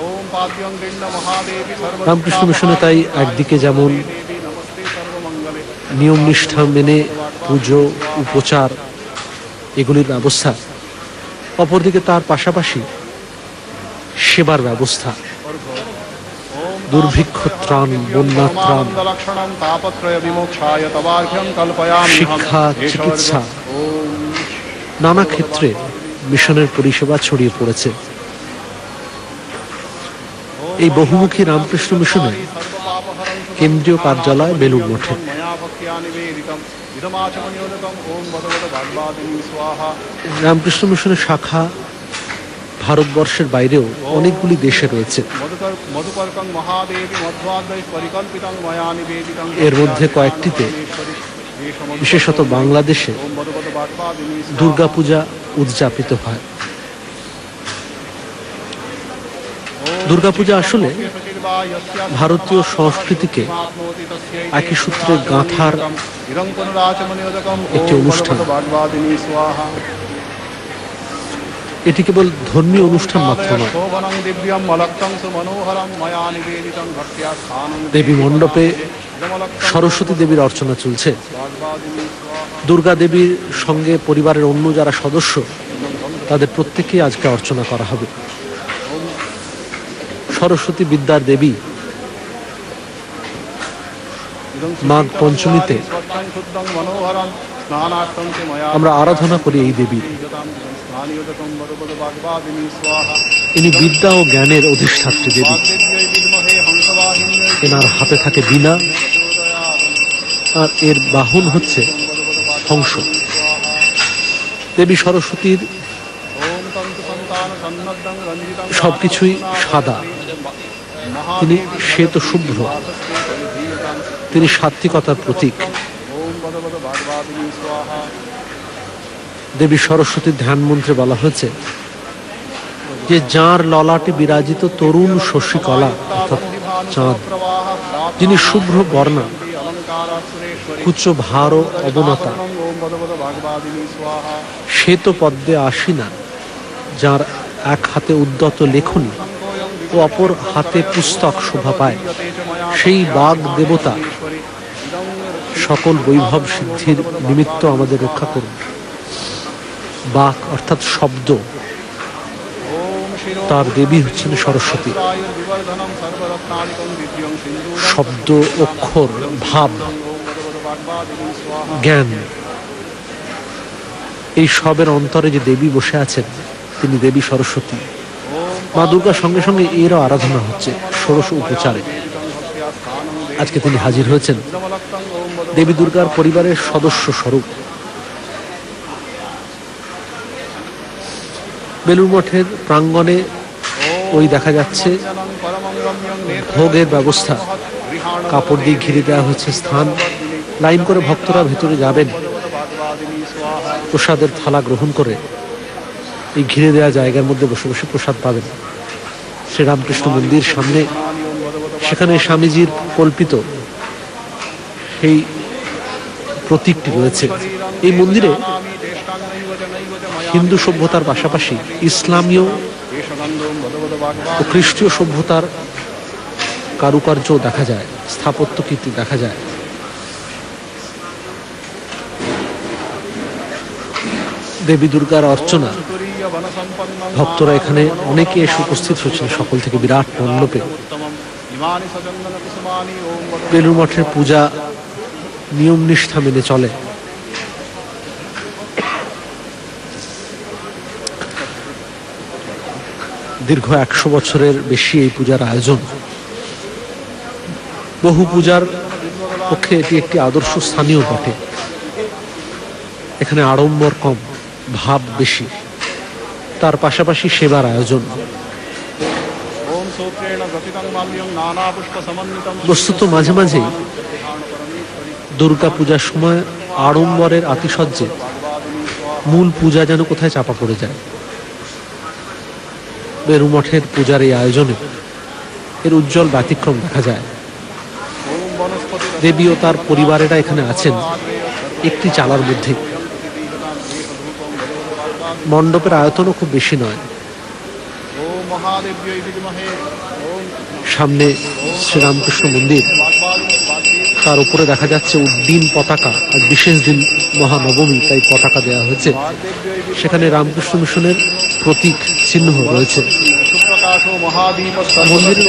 রামকৃষ্ণ মিশনে তাই একদিকে যেমন নিয়ম নিষ্ঠা মেনে পুজো, উপচার এগুলির ব্যবস্থা, অপরদিকে তার পাশাপাশি সেবার ব্যবস্থা, দুর্ভিক্ষ ত্রাণ, বন্যা ত্রাণ, শিক্ষা, চিকিৎসা, নানা ক্ষেত্রে মিশনের পরিষেবা ছড়িয়ে পড়েছে। এই বহুমুখী রামকৃষ্ণ মিশনে কেন্দ্রীয় কার্যালয় বেলুড় মঠে। রামকৃষ্ণ মিশনের শাখা ভারতবর্ষের বাইরেও অনেকগুলি দেশে রয়েছে। এর মধ্যে কয়েকটিতে, বিশেষত বাংলাদেশে, দুর্গাপূজা উদযাপিত হয়। দুর্গাপূজা আসলে ভারতীয় সংস্কৃতিকে একই সূত্রে গাঁথার একটি অনুষ্ঠান। এটি কেবল ধর্মীয় অনুষ্ঠান মাত্র নয়। দেবী মণ্ডপে সরস্বতী দেবীর অর্চনা চলছে। দুর্গা দেবীর সঙ্গে পরিবারের অন্য যারা সদস্য, তাদের প্রত্যেকেই আজকে অর্চনা করা হবে। সরস্বতী বিদ্যার দেবী। মাঘ পঞ্চমীতে আমরা আরাধনা করি এই দেবী। ইনি বিদ্যা ও জ্ঞানের অধিষ্ঠাত্রী দেবী। এনার হাতে থাকে বীণা, আর এর বাহন হচ্ছে হংস। দেবী সরস্বতীর সবকিছুই সাদা। তিনি শ্বেত শুভ্র। তিনি সাত্বিকতার প্রতীক। দেবী সরস্বতীর ধ্যান মন্ত্রে বলা হয়েছে যে যাঁর ললাটে বিরাজিত তরুণ শশীকলা অর্থাৎ চাঁদ, যিনি শুভ্র বর্ণা, কুচ ভার অবনতা, শ্বেত পদ্মে আসিনা, যার এক হাতে উদ্যত লেখনী, ও অপর হাতে পুস্তক শোভা পায়। সেই বাগ দেবতা সকল বৈভব সিদ্ধির নিমিত্ত আমাদের রক্ষা করুন। বাক অর্থাৎ শব্দ, তার দেবী হচ্ছেন সরস্বতী। শব্দ, অক্ষর, ভাব, জ্ঞান, এই সবের অন্তরে যে দেবী বসে আছেন তিনি দেবী সরস্বতী। মা দুর্গার সঙ্গে সঙ্গে এরও আরাধনা হচ্ছে ষোড়শ উপচারে। আজকে তিনি হাজির হয়েছেন দেবী দুর্গার পরিবারের সদস্য স্বরূপ। বেলুড় মঠের প্রাঙ্গণে ওই দেখা যাচ্ছে ভোগের ব্যবস্থা, কাপড় দিয়ে ঘিরে দেওয়া হচ্ছে স্থান। লাইন করে ভক্তরা ভেতরে যাবেন, প্রসাদের থালা গ্রহণ করে এই ঘিরে দেওয়া জায়গার মধ্যে বসে বসে প্রসাদ পাবেন। শ্রীরামকৃষ্ণ মন্দির সামনে, সেখানে স্বামীজির কল্পিত সেই প্রতীকটি রয়েছে। এই মন্দিরে হিন্দু সভ্যতার পাশাপাশি ইসলামীয় ও খ্রিস্টীয় সভ্যতার কারুকার্য দেখা যায়, স্থাপত্য কীর্তি দেখা যায়। দেবী দুর্গার অর্চনা, ভক্তরা এখানে অনেকে এসে উপস্থিত হচ্ছেন সকল থেকে বিরাট মণ্ডপে। বেলুড় মঠের পূজা নিয়ম নিষ্ঠা মেনে চলে। দীর্ঘ 100 বছরের বেশি এই পূজার আয়োজন। বহু পূজার পক্ষে এটি একটি আদর্শ স্থানীয় বটে। এখানে আড়ম্বর কম, ভাব বেশি, তার পাশাপাশি সেবার আয়োজন। বস্তুত মাঝে মাঝেই দুর্গা পূজার সময় আড়ম্বরের আতিশয্যে মূল পূজা যেন কোথায় চাপা পড়ে যায়। বেলুড় মঠের পূজার এই আয়োজনে এর উজ্জ্বল ব্যতিক্রম দেখা যায়। দেবী ও তার পরিবারেরা এখানে আছেন একটি চালার মধ্যে। মণ্ডপের আয়তনও খুব বেশি নয়। সামনে শ্রীরামকৃষ্ণ মন্দির, তার উপরে দেখা যাচ্ছে উড্ডীন পতাকা। আর বিশেষ দিন মহানবমী, তাই পতাকা দেওয়া হয়েছে। সেখানে রামকৃষ্ণ মিশনের প্রতীক চিহ্ন রয়েছে। মন্দিরের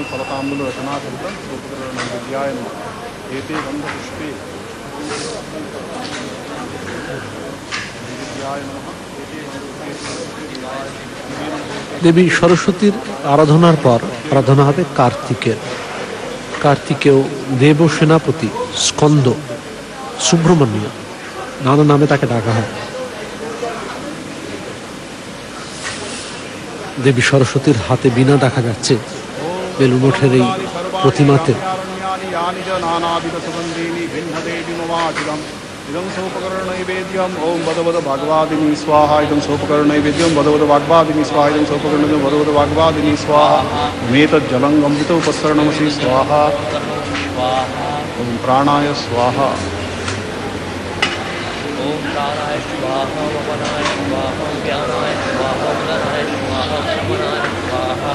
फलताम्बूल रचना सहितं स्वोपकरण नैवेद्याय नमः। एते गन्धपुष्पे नैवेद्याय नमः। দেবী সরস্বতীর আরাধনার পর আরাধনা হবে কার্তিকের। কার্তিকেয় দেব সেনাপতি, স্কন্দ, সুব্রহ্মণ্য নানা নামে তাকে ডাকা হয়। দেবী সরস্বতীর হাতে বীণা দেখা যাচ্ছে বেলুড় মঠের এই প্রতিমাতে। इदं सोपकरणनैवेद्यम् ॐ वद भागवादिनी स्वाहा। इदं सोपकरणनैवेद्यं वद भागवादिनी स्वाहा। इदं सोपकरणनैवेद्यं वद भागवादिनी स्वाहा। मेतज्जलं गम्भितोपसरणमसि स्वाहा। ॐ प्राणाय स्वाहा। ॐ प्राणाय स्वाहा, वमनाय स्वाहा, ज्ञानाय स्वाहा, उदनाय स्वाहा, शमनाय स्वाहा।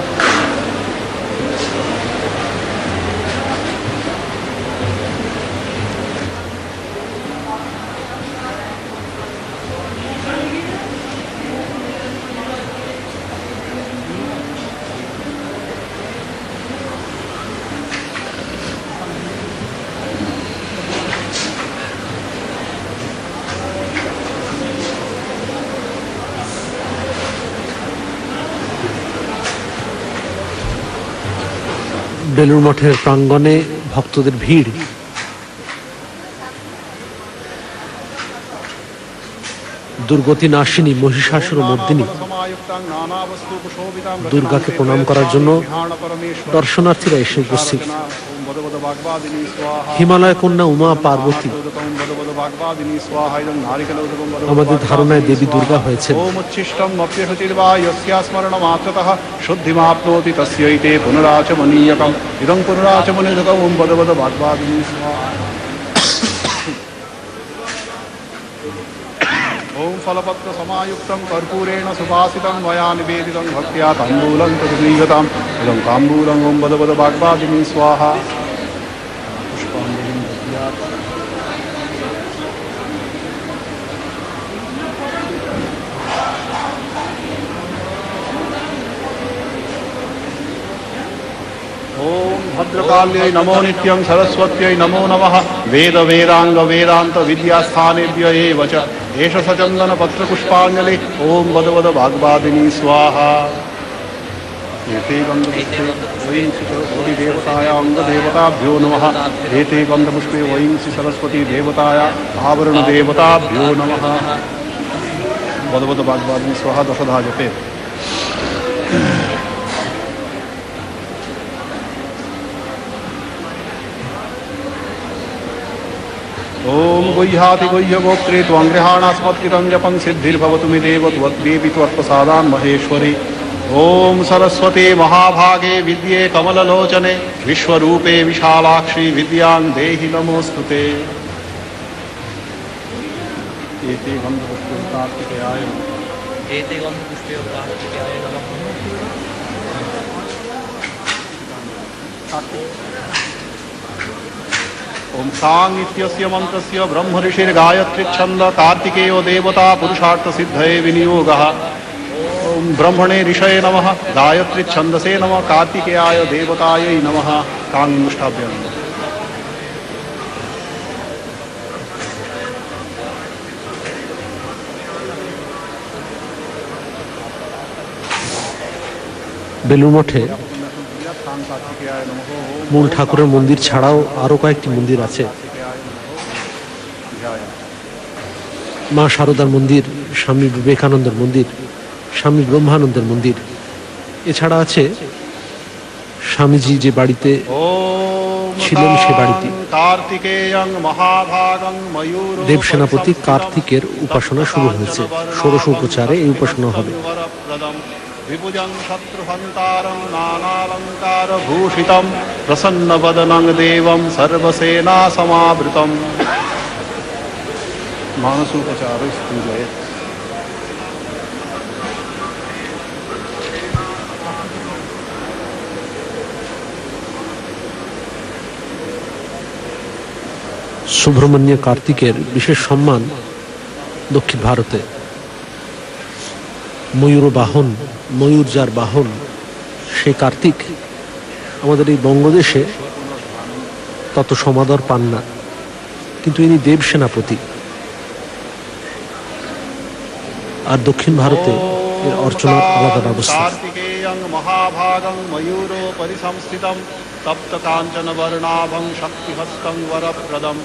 বেলুড় মঠের প্রাঙ্গণে ভক্তদের ভিড়। দুর্গতি নাশিনী মহিষাসুর মর্দিনী দুর্গাকে প্রণাম করার জন্য দর্শনার্থীরা এসে উপস্থিত। হিমালয় কন্যা উমা পার্বতী আমাদের ধারণায় দেবী দুর্গা হয়েছেন। ওম উচ্ছিষ্টম অপ্যশুচির্বা যস্যা স্মরণমাত্রতঃ শুদ্ধিমাপ্নোতি তস্যৈতে পুনরাচমনীয়কম ইদং পুনরাচমনীয়কম ওম বদ বদ ভাগবাদিনী স্বাহা। ओम फलपत्र समायुक्तं कर्पूरेण सुभासितं मया निवेदितं भक्त्या ताम्बूलं तद्वीगताम् इदं ताम्बूलं ओम बद बद भागवादिनी स्वाहा। पुष्पाञ्जलिं दद्यात्। ओम भद्रकाल्यै नमो नित्यं सरस्वत्यै नमो नमः। वेद वेदांग वेदांत विद्यास्थानेभ्य एव च एष सचन्दन पत्र पुष्पाञ्जलि ओम बद बद भागवादिनी स्वाहा। एते गन्धपुष्पे वयंसि सरस्वती देवताय अंगदेवताभ्यो नमः। एते गन्धपुष्पे वयंसि सरस्वती देवताय आवरण देवताभ्यो नमः। बद बद भागवादिनी स्वाहा दशधा जपे। ओम गुह्याति गुह्य गोप्त्रे त्वं गृहाणास्मत्कृतं जपं सिद्धिर्भवतु मे देव त्वद्देवी त्वत्प्रसादान् महेश्वरी। ओम सरस्वते महाभागे विद्ये कमललोचने विश्वरूपे विशालाक्षी विद्यां देहि नमोस्तुते। एते गन्धपुष्पे कार्तिकेयाय नमः। एते गन्धपुष्पे कार्तिकेयाय नमः। ओम सांग इत्यस्य मंत्रस्य ब्रह्म ऋषिर्गायत्री छंद कार्तिकेयो देवता पुरुषार्थ सिद्धये विनियोगः। ओम ब्रह्मणे ऋषये नमः गायत्री छंदसे नमः कार्तिकेयाय देवतायै नमः। कांगुष्ठाभ्यां বেলুড় মঠে মূল ঠাকুরের মন্দির ছাড়াও আরো কয়েকটি মন্দির আছে। মা শারদার মন্দির, স্বামী বিবেকানন্দের মন্দির, স্বামী ব্রহ্মানন্দের মন্দির। এছাড়া আছে স্বামীজি যে বাড়িতে ছিলেন সে বাড়িতে দেবসেনাপতি কার্তিকের উপাসনা শুরু হয়েছে। ষোড়শ উপচারে এই উপাসনা হবে। विभुजं शत्रुहन्तारं नानालङ्कारभूषितं प्रसन्नवदनं देवं सर्वसेनासमावृतं मानसोपचारस्तूजयेत्। সুব্রহ্মণ্য কার্তিকের বিশেষ সম্মান দক্ষিণ ভারতে। ময়ূর বাহন, ময়ূর যার বাহন সেই কার্তিক আমাদের এই বঙ্গদেশে তত সমাদর পান না, কিন্তু ইনি দেব সেনাপতি। আর দক্ষিণ ভারতে এর অর্চনার আলাদা ব্যবস্থা। মহাভাগং ময়ূরো পরিসংস্থিতম তপ্ত কাঞ্চন বর্ণাভং শক্তিহস্তং বরপ্রদম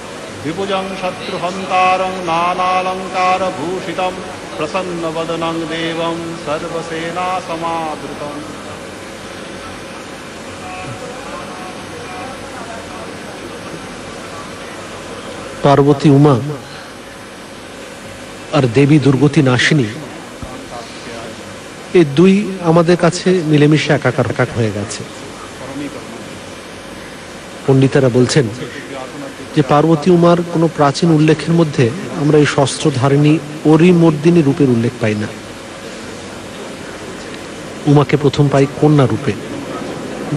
বিভুজং শত্রুহন্তারং নানালঙ্কারভূষিতম প্রসন্নবদनं দেবং সর্বসেনাসমাবৃতম। পার্বতী উমা আর দেবী দুর্গতি নাশিনী, এই দুই আমাদের কাছে মিলেমিশে একাকার হয়ে গেছে। পণ্ডিতেরা বলছেন যে পার্বতী উমার কোনো প্রাচীন উল্লেখের মধ্যে আমরা এই শস্ত্রধারিণী অরিমর্দিনী রূপের উল্লেখ পাই না। উমাকে প্রথম পাই কন্যা রূপে,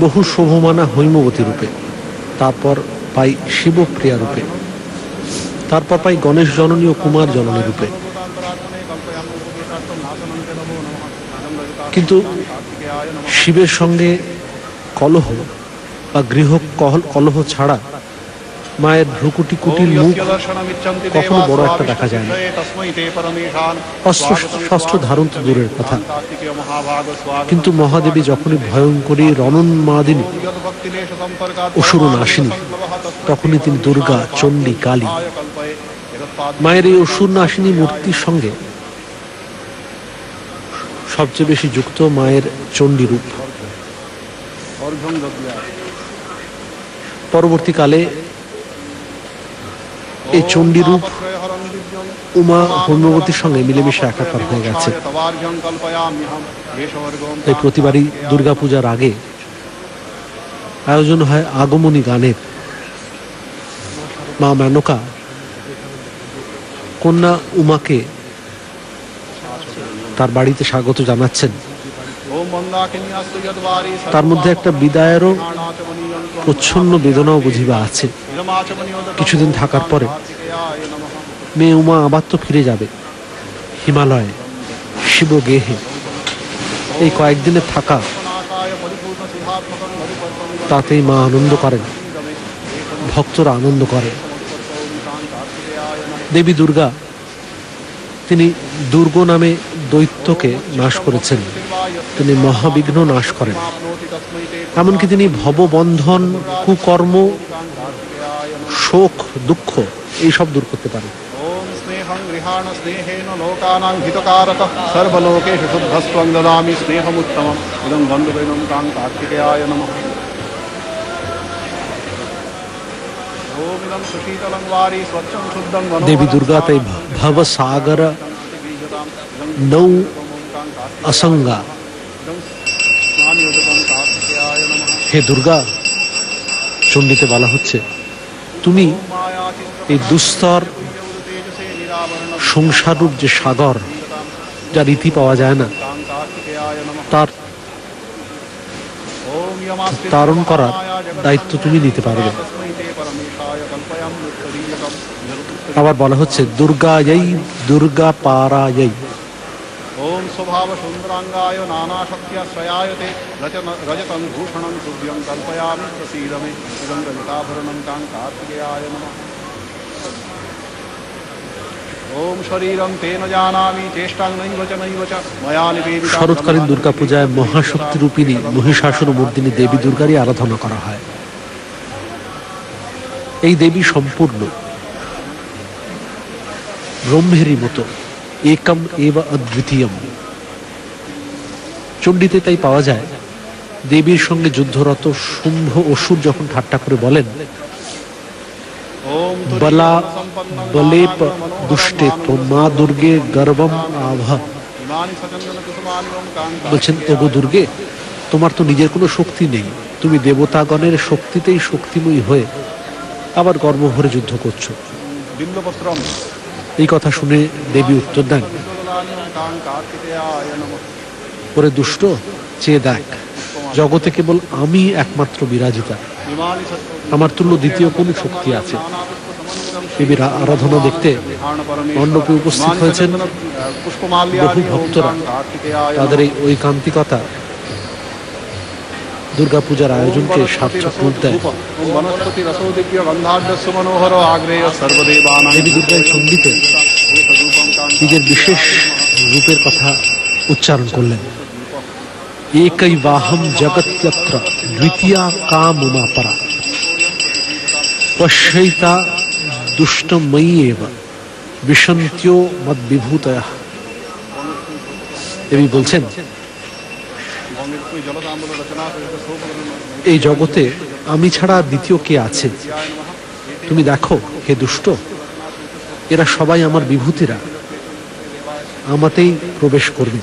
বহু শোভমানা হৈমবতী রূপে, তারপর পাই শিবপ্রিয়া রূপে, তারপর পাই গণেশ জননী ও কুমার জননী রূপে। কিন্তু শিবের সঙ্গে কলহ বা গৃহ কলহ ছাড়া মায়ের ভ্রুকুটি কুটির মুখ কখনো বড় একটা দেখা যায় না। ষষ্ঠ ধারণ তো দূরের কথা, কিন্তু মহাদেবী যখনই ভয়ঙ্করী রণন্মাদিনী অসুর নাশিনী, তখনই তিনি দুর্গা, চণ্ডী, কালী। মায়ের এই অসুর নাশিনী মূর্তির সঙ্গে সবচেয়ে বেশি যুক্ত মায়ের চণ্ডী রূপ। পরবর্তীকালে এই চণ্ডী রূপ উমা ব্রহ্মবতীর সঙ্গে মিলেমিশে একাকার হয়ে গেছে। তাই প্রতিবারই দুর্গাপূজার আগে আয়োজন হয় আগমনী গানের। মা মেনকা কন্যা উমাকে তার বাড়িতে স্বাগত জানাচ্ছেন। তার মধ্যে একটা বিদায়েরও প্রচ্ছন্ন বেদনাও বুঝিবা আছে। কিছুদিন থাকার পরে মেয়ে উমা আবার তো ফিরে যাবে হিমালয়ে, শিবগেহে। এই কয়েকদিনের থাকা, তাতেই মা আনন্দ করেন, ভক্তরা আনন্দ করেন। দেবী দুর্গা তিনি দুর্গ নামে দৈত্যকে নাশ করেছেন, তিনি মহাবিঘ্ন নাশ করেন। এমনকি তিনি ভববন্ধন, কুকর্ম, শোক, দুঃখ এইসব দূর করতে পারেন। সর্বলোকেষু শুদ্ধস্ত্বং দদামি স্নেহমুত্তমম ইদং বন্ধুবৈনম কাং কার্তিকেয়ায় নমঃ। দেবী দুর্গা তাই ভবসাগর নৌ অসঙ্গা। হে দুর্গা, চণ্ডীতে বলা হচ্ছে তুমি এই দুস্তর সংসাররূপ যে সাগর, যার ইতি পাওয়া যায় না, তার তারণ করার দায়িত্ব তুমি নিতে পারবে। আবার বলা হচ্ছে দুর্গায়ৈ দুর্গা পারায়ৈ। ওম স্বভাব সুন্দরাঙ্গায় নানা শক্তিয়াশ্রয়ায়তে রজতং ভূষণং তুভ্যং কল্পয়ামি প্রসীদ মে ইদং রজতাভরণং কাং কার্তিকেয়ায় নমঃ। ওম শরীরং তেন জানামি চেষ্টাং নৈব চ ময়া নিবেদিতং। শরৎকালীন দুর্গাপূজায় মহাশক্তি রূপিণী মহিষাসুরমর্দিনী দেবী দুর্গারই আরাধনা করা হয়। এই দেবী সম্পূর্ণ ব্রহ্মেরই মতো, একম এব অদ্বিতীয়ম। চণ্ডীতে তাই পাওয়া যায় দেবীর সঙ্গে যুদ্ধরত শুম্ভ অসুর যখন ঠাট্টা করে বলেন বলা বলেপ দুষ্টে মা দুর্গে গর্বম আভা, বলছেন ওগো দুর্গে, তোমার তো নিজের কোনো শক্তি নেই, তুমি দেবতাগণের শক্তিতেই শক্তিময়ী হয়ে আবার গর্বভরে যুদ্ধ করছো। এই কথা শুনে দেবী উত্তর দেন, ওরে দুষ্ট, চেয়ে দেখ, জগতে কেবল আমি একমাত্র বিরাজিতা, আমার তুল্য দ্বিতীয় কোন শক্তি আছে? দেবীর আরাধনা দেখতে মণ্ডপে উপস্থিত হয়েছেন বহু ভক্তরা। তাদের এই ঐকান্তিকতা দুর্গাপূজার আয়োজনকে সার্থক রূপ দেয়। দেবী দুর্গার চণ্ডীতে নিজের বিশেষ রূপের কথা উচ্চারণ করলেন। একই বাহম জগত্যত্র দ্বিতীয়া কামুমা পরা পশ্যৈতা দুষ্টময়ী এব বিশন্ত্यो মদ্বিভূতয়ঃ। দেবী বলছেন এই জগতে আমি ছাড়া দ্বিতীয় কে আছে? তুমি দেখো হে দুষ্ট, এরা সবাই আমার বিভূতিরা, আমাতেই প্রবেশ করবে।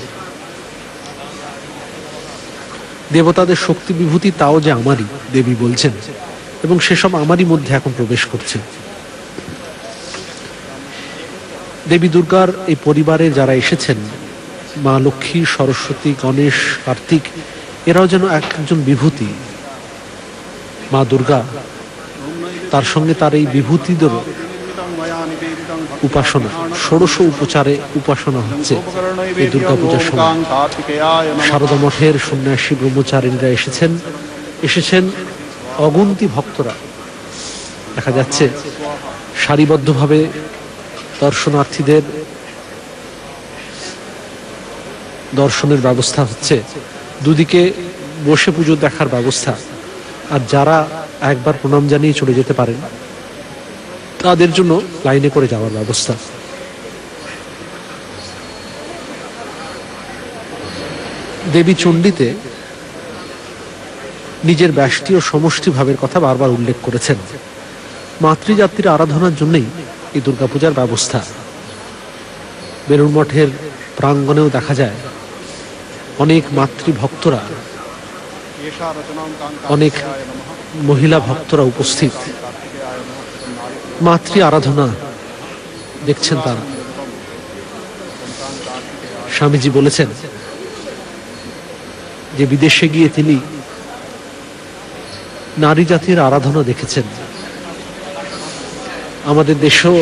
দেবতাদের শক্তি বিভূতি তাও যে আমারই, দেবী বলছেন, এবং সেসব আমারই মধ্যে এখন প্রবেশ করছে। দেবী দুর্গার এই পরিবারে যারা এসেছেন, মা লক্ষ্মী, সরস্বতী, গণেশ, কার্তিক, এরাও যেন একজন বিভূতি। মা দুর্গা, তার সঙ্গে তার এই বিভূতিদের উপাসনা, ষোড়শ উপচারে উপাসনা হচ্ছে এই দুর্গাপূজার সময়। সারদা মঠের সন্ন্যাসী ব্রহ্মচারীরা এসেছেন অগুন্তি ভক্তরা। দেখা যাচ্ছে সারিবদ্ধভাবে দর্শনার্থীদের দর্শনের ব্যবস্থা হচ্ছে, দুদিকে বসে পুজো দেখার ব্যবস্থা। আর যারা একবার প্রণাম জানিয়ে চলে যেতে পারেন তাদের জন্য লাইনে করে যাওয়ার ব্যবস্থা। দেবী চণ্ডীতে নিজের ব্যষ্টি ও সমষ্টি ভাবের কথা বারবার উল্লেখ করেছেন। মাতৃজাতির আরাধনার জন্যই এই দুর্গাপূজার ব্যবস্থা। বেলুড় মঠের প্রাঙ্গণেও দেখা যায় অনেক মাতৃভক্তরা, অনেক মহিলা ভক্তরা উপস্থিত। মাতৃ আরাধনা দেখছেন তারা। স্বামীজি বলেছেন যে বিদেশে গিয়ে তিনি নারী জাতির আরাধনা দেখেছেন। আমাদের দেশেও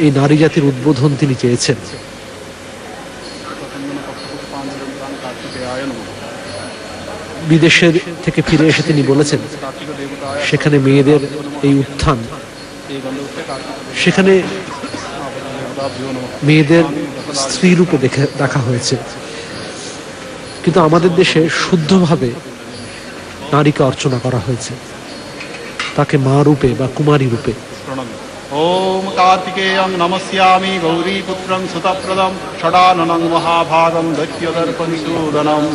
এই নারী জাতির উদ্বোধন তিনি চেয়েছেন। বিদেশের থেকে ফিরে এসে তিনি বলেছেন সেখানে মেয়েদের এই উত্থান, সেখানে মেয়েদের স্ত্রী রূপে দেখা হয়েছে, কিন্তু আমাদের দেশে শুদ্ধভাবে নারীকে অর্চনা করা হয়েছে, তাকে মা রূপে বা কুমারী রূপে। ওম কার্তিকেয়ং নমস্যামি গৌরীপুত্রং সুতপ্রদম ষডাননং মহাভাগম দৈত্যদর্পনিষূদনম।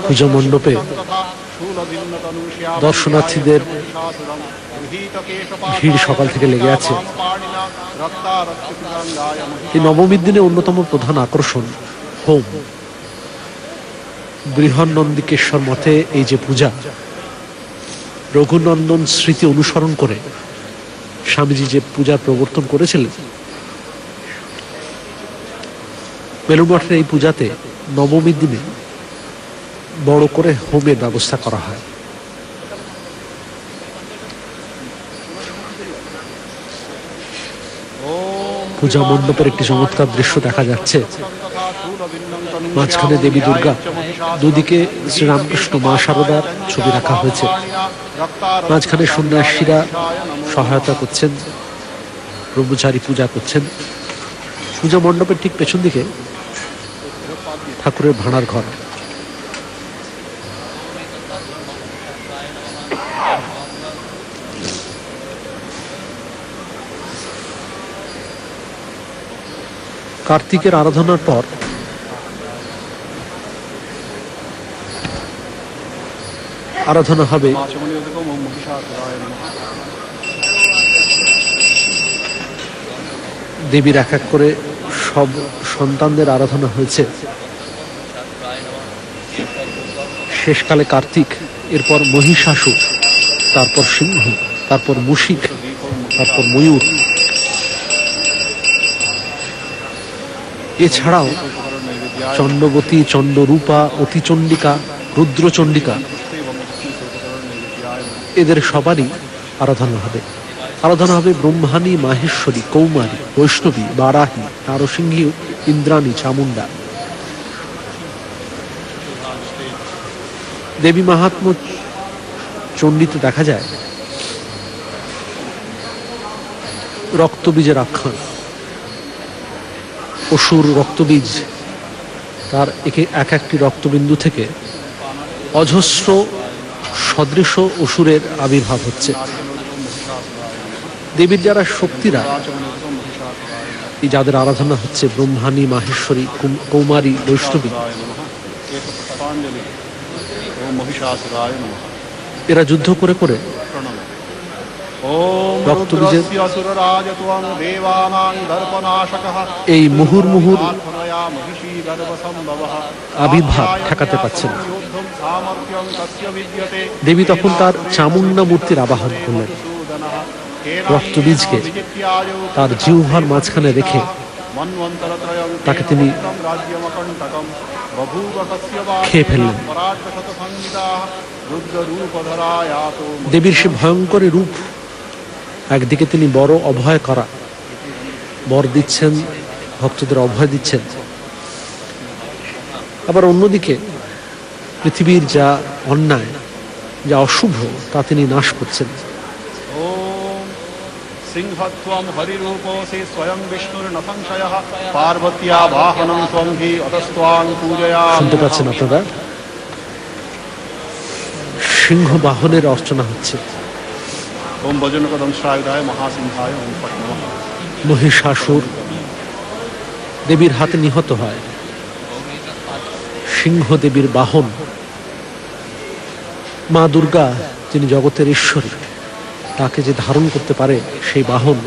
পূজা মণ্ডপে দর্শনার্থীদের ভিড় সকাল থেকে লেগে আছে। এই নবমীর দিনে অন্যতম প্রধান আকর্ষণ হোম। বৃহন্নন্দিকেশ্বর মঠে এই যে পূজা, রঘুনন্দন স্মৃতি অনুসরণ করে স্বামীজি যে পূজার প্রবর্তন করেছিলেন, বেলুড় মঠের এই পূজাতে নবমীর দিনে বড় করে হোমের ব্যবস্থা করা হয়। পূজা মণ্ডপের একটি চমৎকার দৃশ্য দেখা যাচ্ছে। মাঝখানে দেবী দুর্গা, দুদিকে শ্রীরামকৃষ্ণ মা শারদার ছবি রাখা হয়েছে। মাঝখানে সন্ন্যাসীরা সহায়তা করছেন, ব্রহ্মচারী পূজা করছেন। পূজা মণ্ডপের ঠিক পেছন দিকে ঠাকুরের ভাঁড়ার ঘর। কার্তিকের আরাধনার পর আরাধনা হবে দেবীর এক এক করে সব সন্তানদের আরাধনা হয়েছে। শেষকালে কার্তিক, এরপর মহিষাসুর, তারপর সিংহ, তারপর মুশিক, তারপর ময়ূর। এছাড়াও চন্ডবতী, চন্ডরূপা, অতিচণ্ডিকা, রুদ্রচণ্ডিকা, এদের সবারই আরাধনা হবে। আরাধনা হবে ব্রহ্মাণী, মাহেশ্বরী, কৌমারী, বৈষ্ণবী, বারাহী, নারসিংহী, ইন্দ্রাণী, চামুণ্ডা। দেবী মাহাত্ম্য চণ্ডীতে দেখা যায় রক্তবীজের আখ্যান। অসুর রক্তবীজ, তার এক একটি রক্তবিন্দু থেকে অজস্র সদৃশ অসুরের আবির্ভাব হচ্ছে। দেবীর যারা শক্তিরা, যাদের আরাধনা হচ্ছে ব্রহ্মাণী, মাহেশ্বরী, কৌমারী, বৈষ্ণবী, এরা যুদ্ধ করে করে রক্তবীজের এই মুহুর্মুহুর আবির্ভাব ঠেকাতে পারছেন। দেবী তখন তার চামুণ্ডা মূর্তির আবাহন করলেন। রক্তবীজকে তার জিহ্বার মাঝখানে রেখে তাকে তিনি খেয়ে ফেললেন। দেবীর সে ভয়ঙ্কর রূপ, একদিকে তিনি বড় অভয় করা, বর দিচ্ছেন, ভক্তদের অভয় দিচ্ছেন, আবার অন্যদিকে পৃথিবীর যা অন্যায়, যা অশুভ, তা তিনি নাশ করছেন। সিংহত্বম হরিরূপসি স্বয়ং বিষ্ণুর নসংশয়ঃ পার্বত্যা বাহনং ত্বং হি অতস্ত্বাং পূজয়ামি। শুনতে পাচ্ছেন আপনারা? সিংহ বাহনের অর্চনা হচ্ছে। ओम वज्रनकदं श्रायुधाय महासिंहाय ओम फट् नमः। মহিষাসুর দেবীর হাতে নিহত হয়। সিংহ দেবীর বাহন মা দুর্গা, যিনি জগতের ঈশ্বরী, তাকে যে ধারণ করতে পারে সেই বাহন,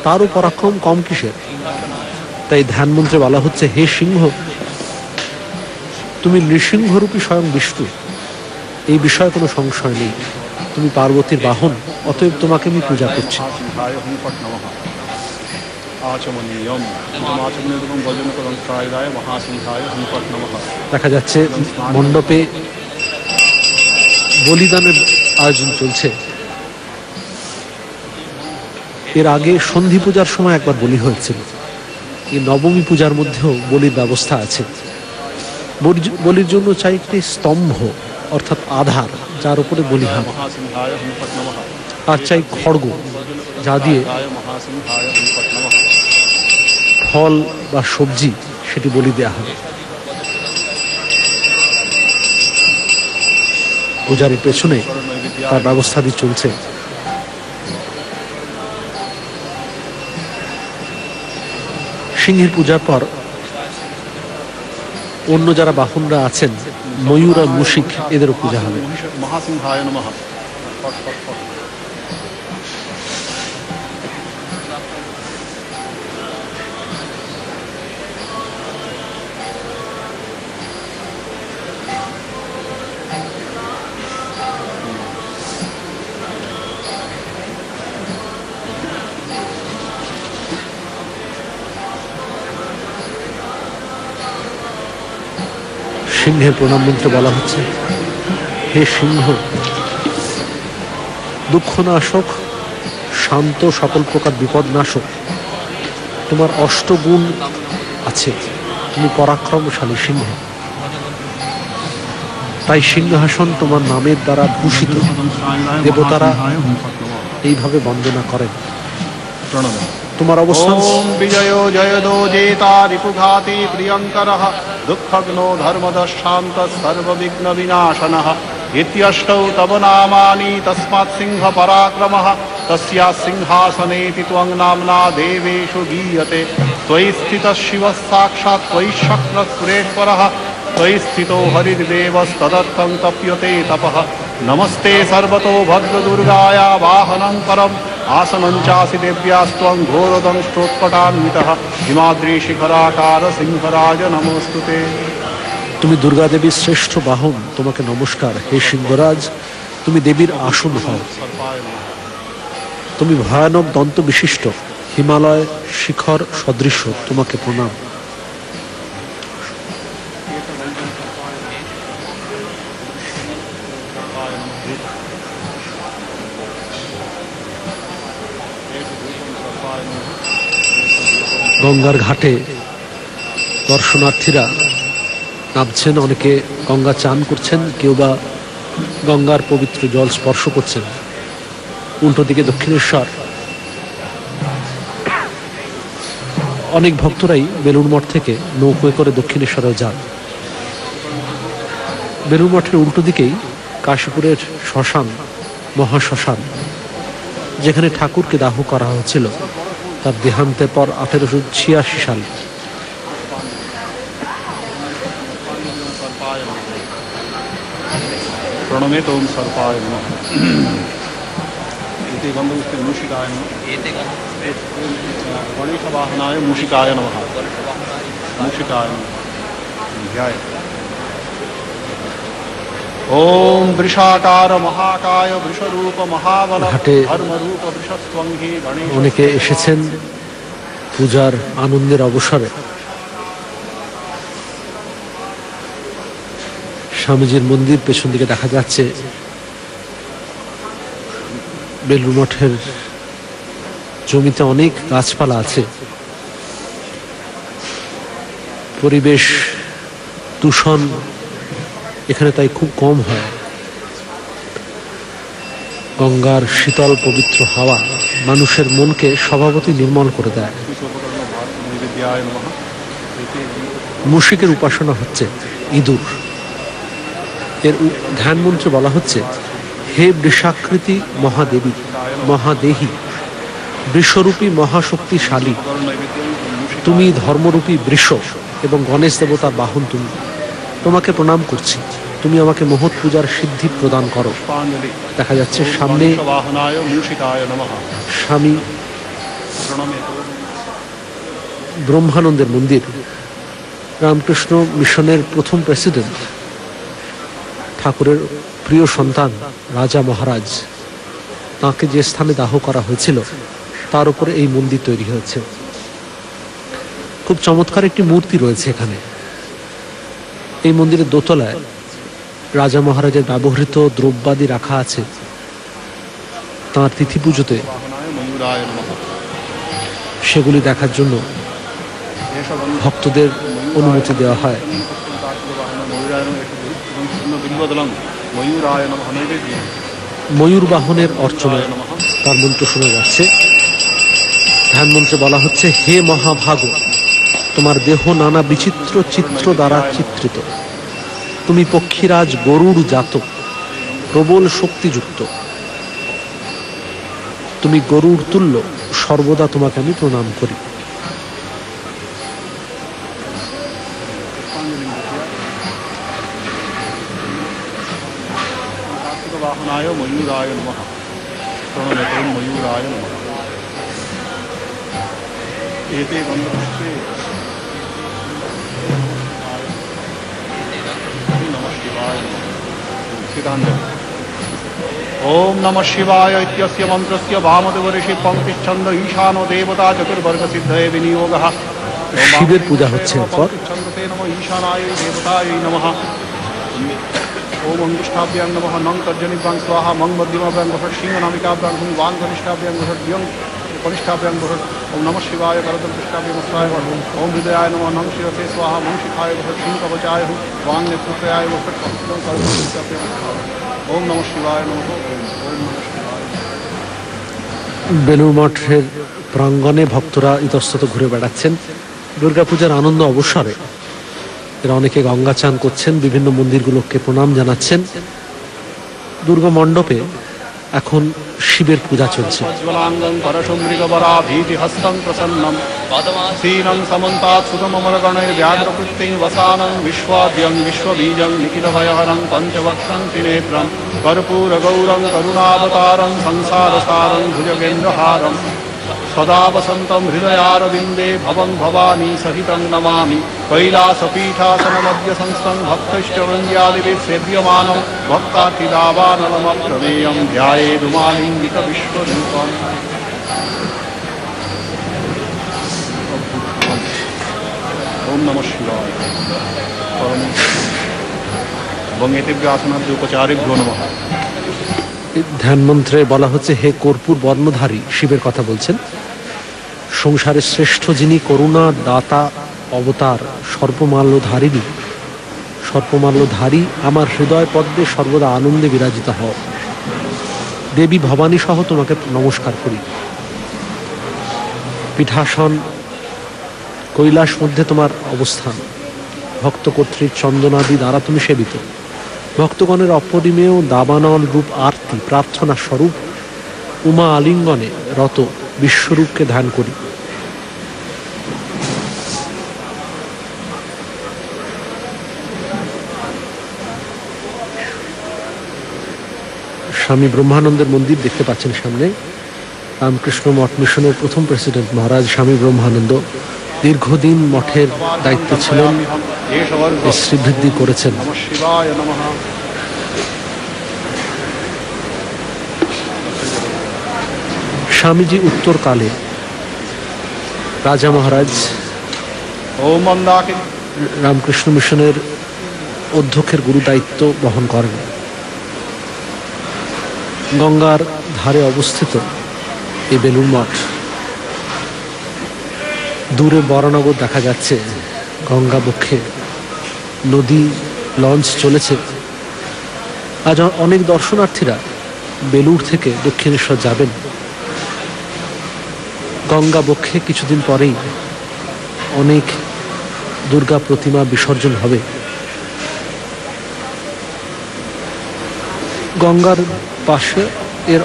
তারও পরাক্রম কম কিসের? তাই ধ্যান মন্ত্রে বলা হচ্ছে, হে সিংহ, তুমি নৃসিংহরূপী স্বয়ং বিষ্ণু, এই বিষয়ে কোনো সংশয় নেই। তুমি পার্বতীর বাহন, অতএব তোমাকে আমি পূজা করছি। महासिंहाय ओम फट् नमः। आचमनीयम् आचमनीयं वज्रनकदं श्रायुधाय महासिंहाय ओम फट् नमः। দেখা যাচ্ছে মণ্ডপে বলিদানের আয়োজন চলছে। এর আগে সন্ধি পূজার সময় একবার বলি হয়েছিল। এই নবমী পূজার মধ্যেও বলির ব্যবস্থা আছে। বলির জন্য চাই একটি স্তম্ভ, অর্থাৎ আধার, যার উপরে বলি হয়, महासिंहाय ओम फट् नमः। আর চাই খড়গ, যা দিয়ে महासिंहाय ओम फट् नमः। ফল বা সবজি সেটি বলি দেয়া হবে। পূজারের পেছনে তার ব্যবস্থাদি চলছে। সিংহের পূজার পর অন্য যারা বাহনরা আছেন, ময়ূর আর মুশিক, এদেরও পূজা হবে। महासिंहाय नमः। फट् फट् फट्। সিংহের প্রণাম মন্ত্রে বলা হচ্ছে, হে সিংহ, দুঃখনাশক, শান্ত, সকল প্রকার বিপদ নাশক, তোমার অষ্টগুণ আছে, তুমি পরাক্রমশালী সিংহ। তাই সিংহাসন তোমার নামের দ্বারা ভূষিত। দেবতারা এইভাবে বন্দনা করেন। प्रणव। তোমার অবস্থান ओम विजयो जयदो जेता रिपुघाती प्रियंकरः दुःखग्नो धर्मदशान्त सर्वविघ्न विनाशनः इत्यष्टौ तव नामानि तस्मात् सिंह पराक्रमः तस्या सिंहासनेऽपि त्वं नाम्ना देवेषु गीयते त्वयि स्थितः शिवः साक्षात् त्वयि शक्रः सुरेश्वरः त्वयि स्थितो हरिर्देवस्तदर्थं तप्यते तपः नमस्ते सर्वतो भद्रदुर्गाया वाहनं परम् आसनं चासि देव्यास्त्वं घोरदंष्ट्रोत्कटान्वितः हिमाद्रिशिखराकार सिंहराज नमोस्तुते। তুমি দুর্গা দেবীর শ্রেষ্ঠ বাহন, তোমাকে নমস্কার। হে সিংহরাজ, তুমি দেবীর আসন হও। তুমি ভয়ানক দন্ত বিশিষ্ট, হিমালয় শিখর সদৃশ, তোমাকে প্রণাম। গঙ্গার ঘাটে দর্শনার্থীরা নামছেন, অনেকে গঙ্গা চান করছেন, কেউ বা গঙ্গার পবিত্র জল স্পর্শ করছেন। উল্টো দিকে দক্ষিণেশ্বর, অনেক ভক্তরাই বেলুড় মঠ থেকে নৌকোয় করে দক্ষিণেশ্বরে যান। বেলুড় মঠের উল্টো দিকেই কাশীপুরের শ্মশান, মহাশ্মশান, যেখানে ঠাকুরকে দাহ করা হয়েছিল তার দেহান্তের পর 1886 সাল। प्रणमेत ओम सर्पाय नमः। इति गंधपुष्टे मूषिकाय नमः। गणेशवाहनाय मूषिकाय नमः। मूषिकाय नमः। ध्याय। ओम वृषाकार महाकाय वृषरूप महाबल ঘাটে धर्मरूप वृषस्त्वं हि गणेश। অনেকে এসেছেন পূজার আনন্দের অবসরে। স্বামীজির মন্দির পেছন দিকে দেখা যাচ্ছে। বেলুড় মঠের জমিতে অনেক গাছপালা আছে। পরিবেশ দূষণ এখানে তাই খুব কম হয়। গঙ্গার শীতল পবিত্র হাওয়া মানুষের মনকে স্বভাবতই নির্মল করে দেয়। মুশিকের উপাসনা হচ্ছে ইঁদুর। এর ধ্যান মন্ত্রে বলা হচ্ছে, হে বৃষাকৃতি মহাদেবী, মহাদেহী, বৃষরূপী মহাশক্তিশালী, তুমি ধর্মরূপী বৃষ এবং গণেশ দেবতার বাহন। তুমি, তোমাকে প্রণাম করছি। তুমি আমাকে মহৎ পূজার সিদ্ধি প্রদান করো। দেখা যাচ্ছে সামনে স্বামী ব্রহ্মানন্দের মন্দির। রামকৃষ্ণ মিশনের প্রথম প্রেসিডেন্ট, ঠাকুরের প্রিয় সন্তান রাজা মহারাজ, তাকে যে স্থানে দাহ করা হয়েছিল তার উপরে এই মন্দির তৈরি হয়েছে। খুব চমৎকার একটি মূর্তি রয়েছে এখানে। এই মন্দিরের দোতলায় রাজা মহারাজের ব্যবহৃত দ্রব্যাদি রাখা আছে। তাঁর তিথি পুজোতে সেগুলি দেখার জন্য ভক্তদের অনুমতি দেওয়া হয়। ময়ূর বাহনের অর্চনা তার মন্ত্র শোনা যাচ্ছে। ধ্যান মন্ত্রে বলা হচ্ছে, হে মহাভাগ, তোমার দেহ নানা বিচিত্র চিত্র দ্বারা চিত্রিত। তুমি পক্ষীরাজ গরুড় জাত, প্রবল শক্তিযুক্ত। তুমি গরুড় তুল্য, সর্বদা তোমাকে আমি প্রণাম করি। ओम नमः शिवाय इत्यस्य मंत्रस्य वामदेवऋषि पंक्तिच्छंद ईशानो देवता चतुर्वर्ग सिद्धये विनियोगः। শিবের পূজা হচ্ছে। এরপর छंदते नमः ईशानाय देवतायै नमः। ओम अंगुष्ठाभ्यां नमः नं तर्जनिभ्यां स्वाहा मं मध्यमाभ्यां वषट् सिंहनामिकाभ्यां हुं वां कनिष्ठाभ्यां वषट् यं कनिष्ठाभ्यां वषट्। ओम नमः शिवाय करदलपुष्टाभ्यां स्वाहा। ओम हृदयाय नमः नं शिरसे स्वाहा मं शिखाय वषट् सिंह कवचाय हुं वां नेत्रत्रयाय वषट् करदलपुष्टाभ्यां स्वाहा। ओम नमः शिवाय नमः। ओम नमः शिवाय। বেলুড় মঠের প্রাঙ্গণে ভক্তরা ইতস্তত ঘুরে বেড়াচ্ছেন দুর্গাপূজার আনন্দ অবসরে। এরা অনেকে গঙ্গা চান করছেন, বিভিন্ন মন্দিরগুলোকে প্রণাম জানাচ্ছেন। দুর্গা মণ্ডপে এখন শিবের পূজা চলছে। कर्पूरगौरं करुणावतारं संसारसारं भुजगेन्द्रहारं सदा वसन्तं हृदयारविन्दे भवं भवानी सहितं नमामि। कैलासपीठासनमद्य संस्थं भक्तैश्चवन्द्यादिभिः सेव्यमानं भक्ताखिलावानलमप्रमेयं ध्यायेदुमालिङ्गितविश्वरूपम्। ओम नमः शिवाय। এবং এতেভ্য আসনাদ্য উপচারেভ্যো নমঃ। ধ্যান মন্ত্রে বলা হচ্ছে, হে কর্পূর বর্ণধারী, শিবের কথা বলছেন। সংসারের শ্রেষ্ঠ যিনি, করুণা দাতা অবতার, সর্পমাল্যধারিণী, সর্পমাল্যধারী, আমার হৃদয় পদ্মে সর্বদা আনন্দে বিরাজিত হও। দেবী ভবানী সহ তোমাকে নমস্কার করি। পীঠাসন কৈলাস মধ্যে তোমার অবস্থান। ভক্ত কর্তৃক চন্দনাদি দ্বারা তুমি সেবিত। ভক্তগণের অপরিমেয় দাবানল রূপ আরতি প্রার্থনা স্বরূপ উমা আলিঙ্গনে রত বিশ্বরূপকে ধ্যান করি। স্বামী ব্রহ্মানন্দের মন্দির দেখতে পাচ্ছেন সামনে। রামকৃষ্ণ মঠ মিশনের প্রথম প্রেসিডেন্ট মহারাজ স্বামী ব্রহ্মানন্দ দীর্ঘদিন মঠের দায়িত্ব ছিলেন, শ্রীবৃদ্ধি করেছেন। স্বামীজি উত্তরকালে রাজা মহারাজ রামকৃষ্ণ মিশনের অধ্যক্ষের গুরু দায়িত্ব বহন করেন। গঙ্গার ধারে অবস্থিত এই বেলুড় মঠ। দূরে বরানগর দেখা যাচ্ছে, গঙ্গা বক্ষে নদী লঞ্চ চলেছে। আজ অনেক দর্শনার্থীরা বেলুড় থেকে দক্ষিণেশ্বর যাবেন। গঙ্গা বক্ষে কিছুদিন পরেই অনেক দুর্গা প্রতিমা বিসর্জন হবে। গঙ্গার পাশে এর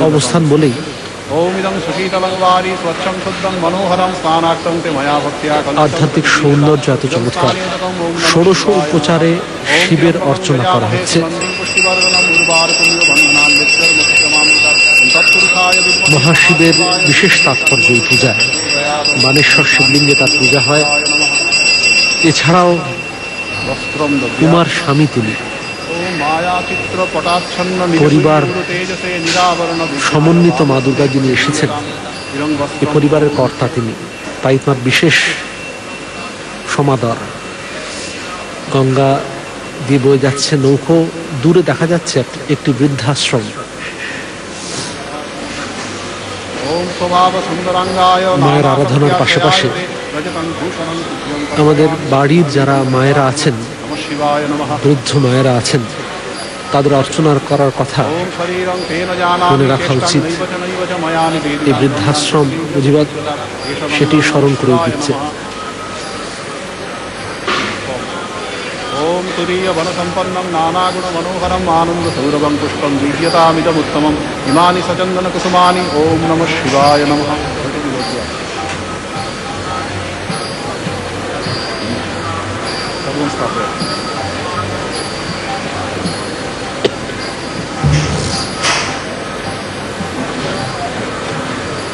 অবস্থান বলেই ओमिदं सुशीतलं वारि स्वच्छं शुद्धं मनोहरं स्नानाक्तं मया भक्त्या আধ্যাত্মিক সৌন্দর্য এত চমৎকার। ষোড়শ উপচারে শিবের অর্চনা করা হচ্ছে। মহাশিবের বিশেষ তাৎপর্য এই পূজায়। বানেশ্বর শিবলিঙ্গে তার পূজা হয়। এছাড়াও কুমার স্বামী তিনি, পরিবার সমন্বিত মা দুর্গা যিনি এসেছেন, এই পরিবারের কর্তা তিনি, তাই তাঁর বিশেষ সমাদর। গঙ্গা দিয়ে বয়ে যাচ্ছে নৌকো, দূরে দেখা যাচ্ছে একটি বৃদ্ধাশ্রম। মায়ের আরাধনার পাশাপাশি আমাদের বাড়ির যারা মায়েরা আছেন, বৃদ্ধ মায়েরা আছেন, তাদের অর্চনা করার কথা মনে রাখা উচিত। এই বৃদ্ধাশ্রম বুঝিবাদ সেটি স্মরণ করে দিচ্ছে। ओम तुरीय वन संपन्नम नानागुण मनोहरम आनंद सौरभं पुष्पं दीप्यतामिदमुत्तमम् इमानि सचन्दन कुसुमानि ओम नमः शिवाय नमः।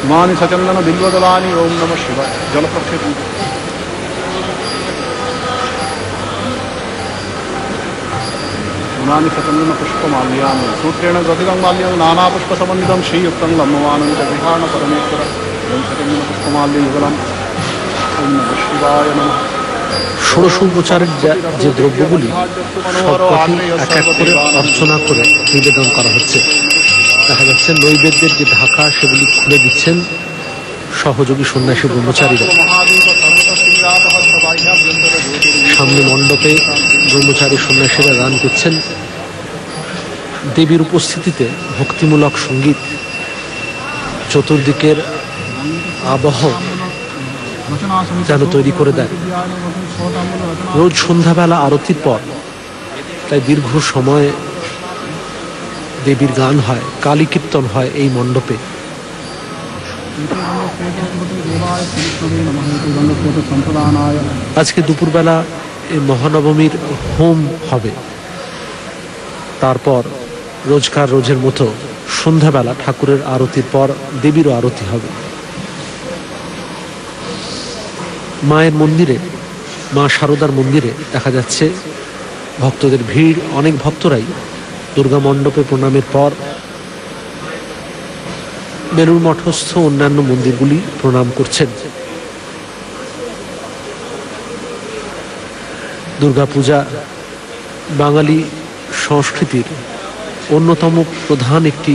इमानि सचन्दन बिल्वदलानि ओम नमः शिवाय। जलप्रक्षेपण गुणानि सचन्दन पुष्पमाल्यानि सूत्रेण गतिदं माल्यं नाना पुष्पसमन्वितं श्रीयुक्तं लम्बमानं च गृहाण परमेश्वर ओम सचन्दन पुष्पमाल्य युगलम् ओम नमः शिवाय नमः। ষোড়শ উপচারের যে দ্রব্যগুলি সবকটি এক এক করে অর্চনা করে নিবেদন করা হচ্ছে। দেখা যাচ্ছে নৈবেদ্যের যে ঢাকা সেগুলি খুলে দিচ্ছেন সহযোগী সন্ন্যাসী ব্রহ্মচারীরা। সামনে মণ্ডপে ব্রহ্মচারী সন্ন্যাসীরা গান করছেন। দেবীর উপস্থিতিতে ভক্তিমূলক সঙ্গীত চতুর্দিকের আবহ যেন তৈরি করে দেয়। রোজ সন্ধ্যাবেলা আরতির পর তাই দীর্ঘ সময় দেবীর গান হয়, কালী কীর্তন হয় এই মণ্ডপে। আজকে দুপুরবেলা এই মহানবমীর হোম হবে। তারপর রোজকার রোজের মতো সন্ধ্যাবেলা ঠাকুরের আরতির পর দেবীরও আরতি হবে। মায়ের মন্দিরে, মা শারদার মন্দিরে দেখা যাচ্ছে ভক্তদের ভিড়। অনেক ভক্তরাই দুর্গা মণ্ডপে প্রণামের পর বেলুড় মঠস্থ অন্যান্য মন্দিরগুলি প্রণাম করছেন। দুর্গাপূজা বাঙালি সংস্কৃতির অন্যতম প্রধান একটি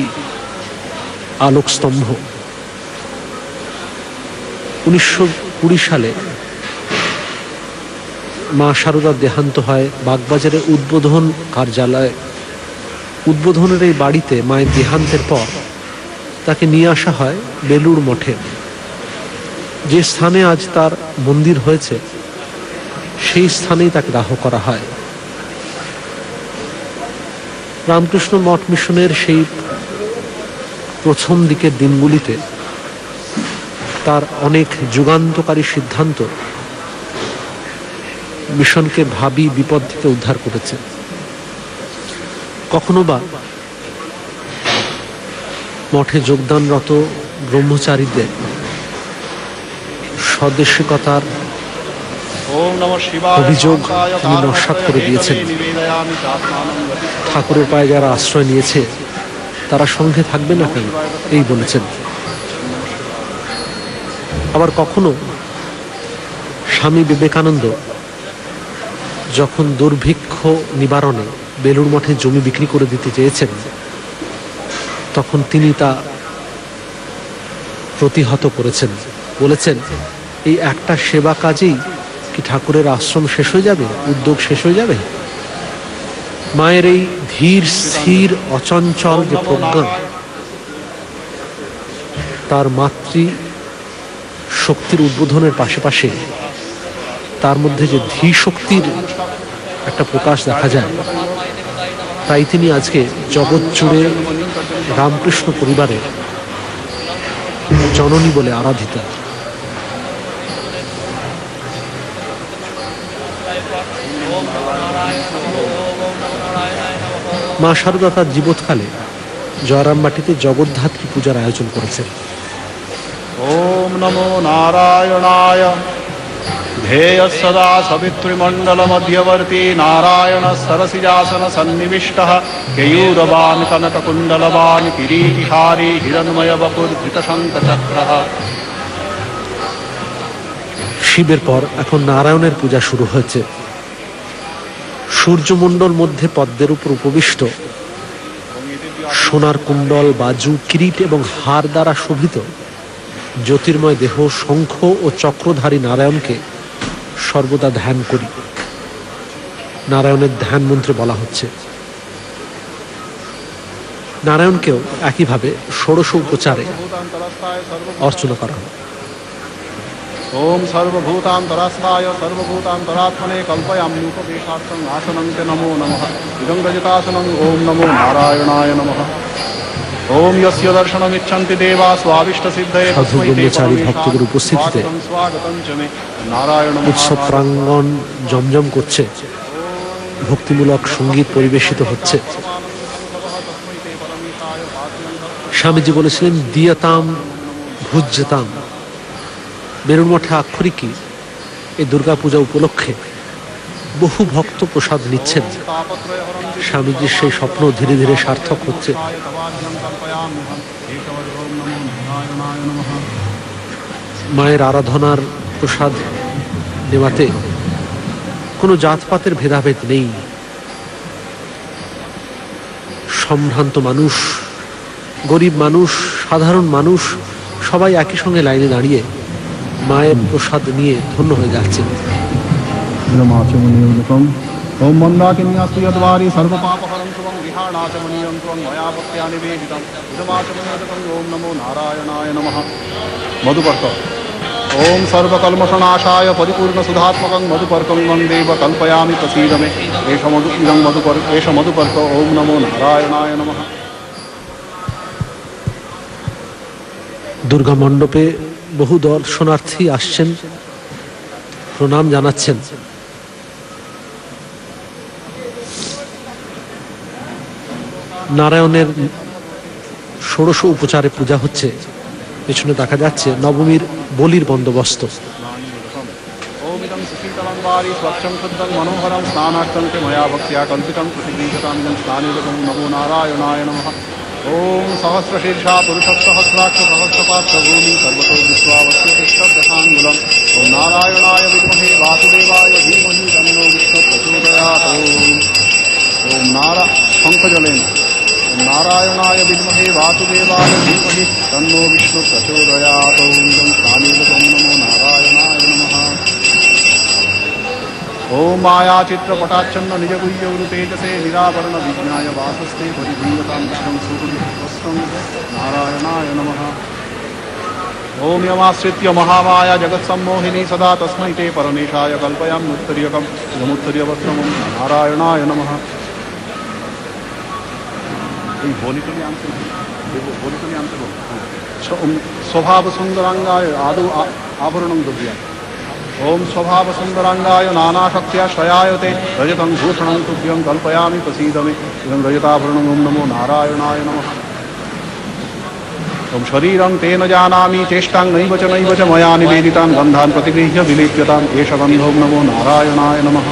আলোকস্তম্ভ। 1920 সালে মা শারদার দেহান্ত হয় বাগবাজারের উদ্বোধন কার্যালয়ে। উদ্বোধনের এই বাড়িতে মায়ের দেহান্তের পর তাকে নিয়ে আসা হয় বেলুড় মঠে, যে স্থানে আজ তার মন্দির হয়েছে সেই স্থানেই তাকে দাহ করা হয়। রামকৃষ্ণ মঠ মিশনের সেই প্রথম দিকের দিনগুলিতে তার অনেক যুগান্তকারী সিদ্ধান্ত মিশনকে ভাবী বিপদ থেকে উদ্ধার করেছে। কখনো বা মঠে যোগদানরত ব্রহ্মচারীদের স্বদেশিকতার অভিযোগ তিনি নস্যাৎ করে দিয়েছেন। ঠাকুরের পায়ে যারা আশ্রয় নিয়েছে তারা সঙ্গে থাকবে না কেন, এই বলেছেন। আবার কখনো স্বামী বিবেকানন্দ যখন দুর্ভিক্ষ নিবারণে বেলুড় মঠে জমি বিক্রি করে দিতে চেয়েছেন, তখন তিনি তা প্রতিহত করেছেন। বলেছেন, এই একটা সেবা কাজেই কি ঠাকুরের আশ্রম শেষ হয়ে যাবে, উদ্যোগ শেষ হয়ে যাবে? মায়ের এই ধীর স্থির অচঞ্চল যে প্রজ্ঞা, তার মাতৃ শক্তির উদ্বোধনের পাশাপাশি তার মধ্যে যে ধী শক্তির একটা প্রকাশ দেখা যায়, তাই তিনি আজকে জগৎ জুড়ে রামকৃষ্ণ পরিবারের জননী বলে আরাধিতা। মা শারদা তার জীবৎকালে জয়রামবাটিতে জগদ্ধাত্রী পূজার আয়োজন করেছেন। ওম নমো নারায়ণায় ध्येय सदा सवितृमंडल मध्यवर्ती नारायण सरसिजासन सन्निविष्टः केयूरवान् कनककुण्डलवान् किरीटिहारी हिरण्मय वपुर्धृतशङ्खचक्रः। শিবের পর এখন নারায়ণের পূজা শুরু হয়েছে। সূর্যমণ্ডল মধ্যে পদ্মের উপর উপবিষ্ট, সোনার কুণ্ডল, বাজু, কিরিট এবং হার দ্বারা শোভিত জ্যোতির্ময় দেহ শঙ্খ ও চক্রধারী নারায়ণকে সর্বদা ধ্যান করি। নারায়ণের ধ্যান মন্ত্রে বলা হচ্ছে। নারায়ণকেও একইভাবে ষোড়শ উপচারে অর্চনা করা হয়। ओम सर्वभूतांतरास्थाय सर्वभूतांतरात्मने कल्पयाम्युपदेशार्थं आसनं च नमो नमः। इदं रजतासनं ओम नमो नारायणाय नमः। ओम यस्य दर्शनमिच्छन्ति देवा स्वाभिष्टसिद्धये तस्मै ते ভক্তদের উপস্থিতিতে स्वागतं च मे नारायण। উৎসব প্রাঙ্গণ জমজম করছে, ভক্তিমূলক সঙ্গীত পরিবেশিত হচ্ছে। স্বামীজি বলেছিলেন, দিয়তাম ভুজ্যতাম। বেলুড় মঠে আক্ষরিকই এই দুর্গাপূজা উপলক্ষে বহু ভক্ত প্রসাদ নিচ্ছেন। স্বামীজির সেই স্বপ্ন ধীরে ধীরে সার্থক হচ্ছে। মায়ের আরাধনার প্রসাদ নেওয়াতে কোনো জাতপাতের ভেদাভেদ নেই। সম্ভ্রান্ত মানুষ, গরিব মানুষ, সাধারণ মানুষ সবাই একই সঙ্গে লাইনে দাঁড়িয়ে মায়ের প্রসাদ নিয়ে ধন্য হয়ে যাচ্ছেন। ओम मंदाकिन्यास्तु यद्वारी सर्वपापहरं त्वं विहाणाचमनीयं त्वं मया भक्त्या निवेदितं इदमाचमनीयं। ओम नमो नारायणाय नमः। मधुपर्क। ओम सर्वकल्मषनाशाय परिपूर्णसुधात्मकं मधुपर्कं वन्देव कल्पयामि प्रसीद मे। एष मधुपर्क। ओम नमो नारायणाय नमः। দুর্গা মণ্ডপে বহু দর্শনার্থী আসছেন, প্রণাম জানাচ্ছেন। নারায়ণের ষোড়শ উপচারে পূজা হচ্ছে। পেছনে দেখা যাচ্ছে নবমীর বলির বন্দোবস্ত। मनोहरं स्नानार्थं च मया भक्त्या कल्पितं प्रतिगृहीतं स्नानिरतं। नमो नारायणाय नमः। ओम सहस्रशीर्षा पुरुषसहस्राक्ष सहस्रपाक्षभूमि सर्वतो विश्वावस्य तिष्ठदशाङ्गुलम्। ओम नारायणाय विद्महे वासुदेवाय धीमहि तन्नो विष्णुः प्रचोदयात्। ओम पंकजलेन। ओम नारायणाय विद्महे वासुदेवाय धीमहि तन्नो विष्णुः प्रचोदयात्। ओम स्नानिरतं। नमो नारायणाय नमः। ओम माया चित्रपटाच्छन्न निजगुह्यवृतेजसे निरावरण विज्ञाय वासस्ते परिजीवतां विष्णुं सुहृदं नारायणाय नमः। ओम यमाश्रित्य महामाया जगत्सम्मोहिनी सदा तस्मै ते परमेशाय कल्पयामि उत्तरीयकम् इदमुत्तरीयवस्त्रं। नारायणाय नमः। स्वभाव सुंदरांगाय आदौ आभरणं दद्यात्। ओम स्वभाव सुंदरांगाय नानाशक्त्या श्रयायते रजतं भूषणं तुभ्यं कल्पयामि प्रसीद मे। इदं रजताभरणं। ओम नमो नारायणाय नमः। ओम शरीरं तेन जानामि चेष्टां नैव च मया निवेदितां गन्धान् प्रतिगृह्य विलेप्यताम् एष गन्धो। नमो नारायणाय नमः।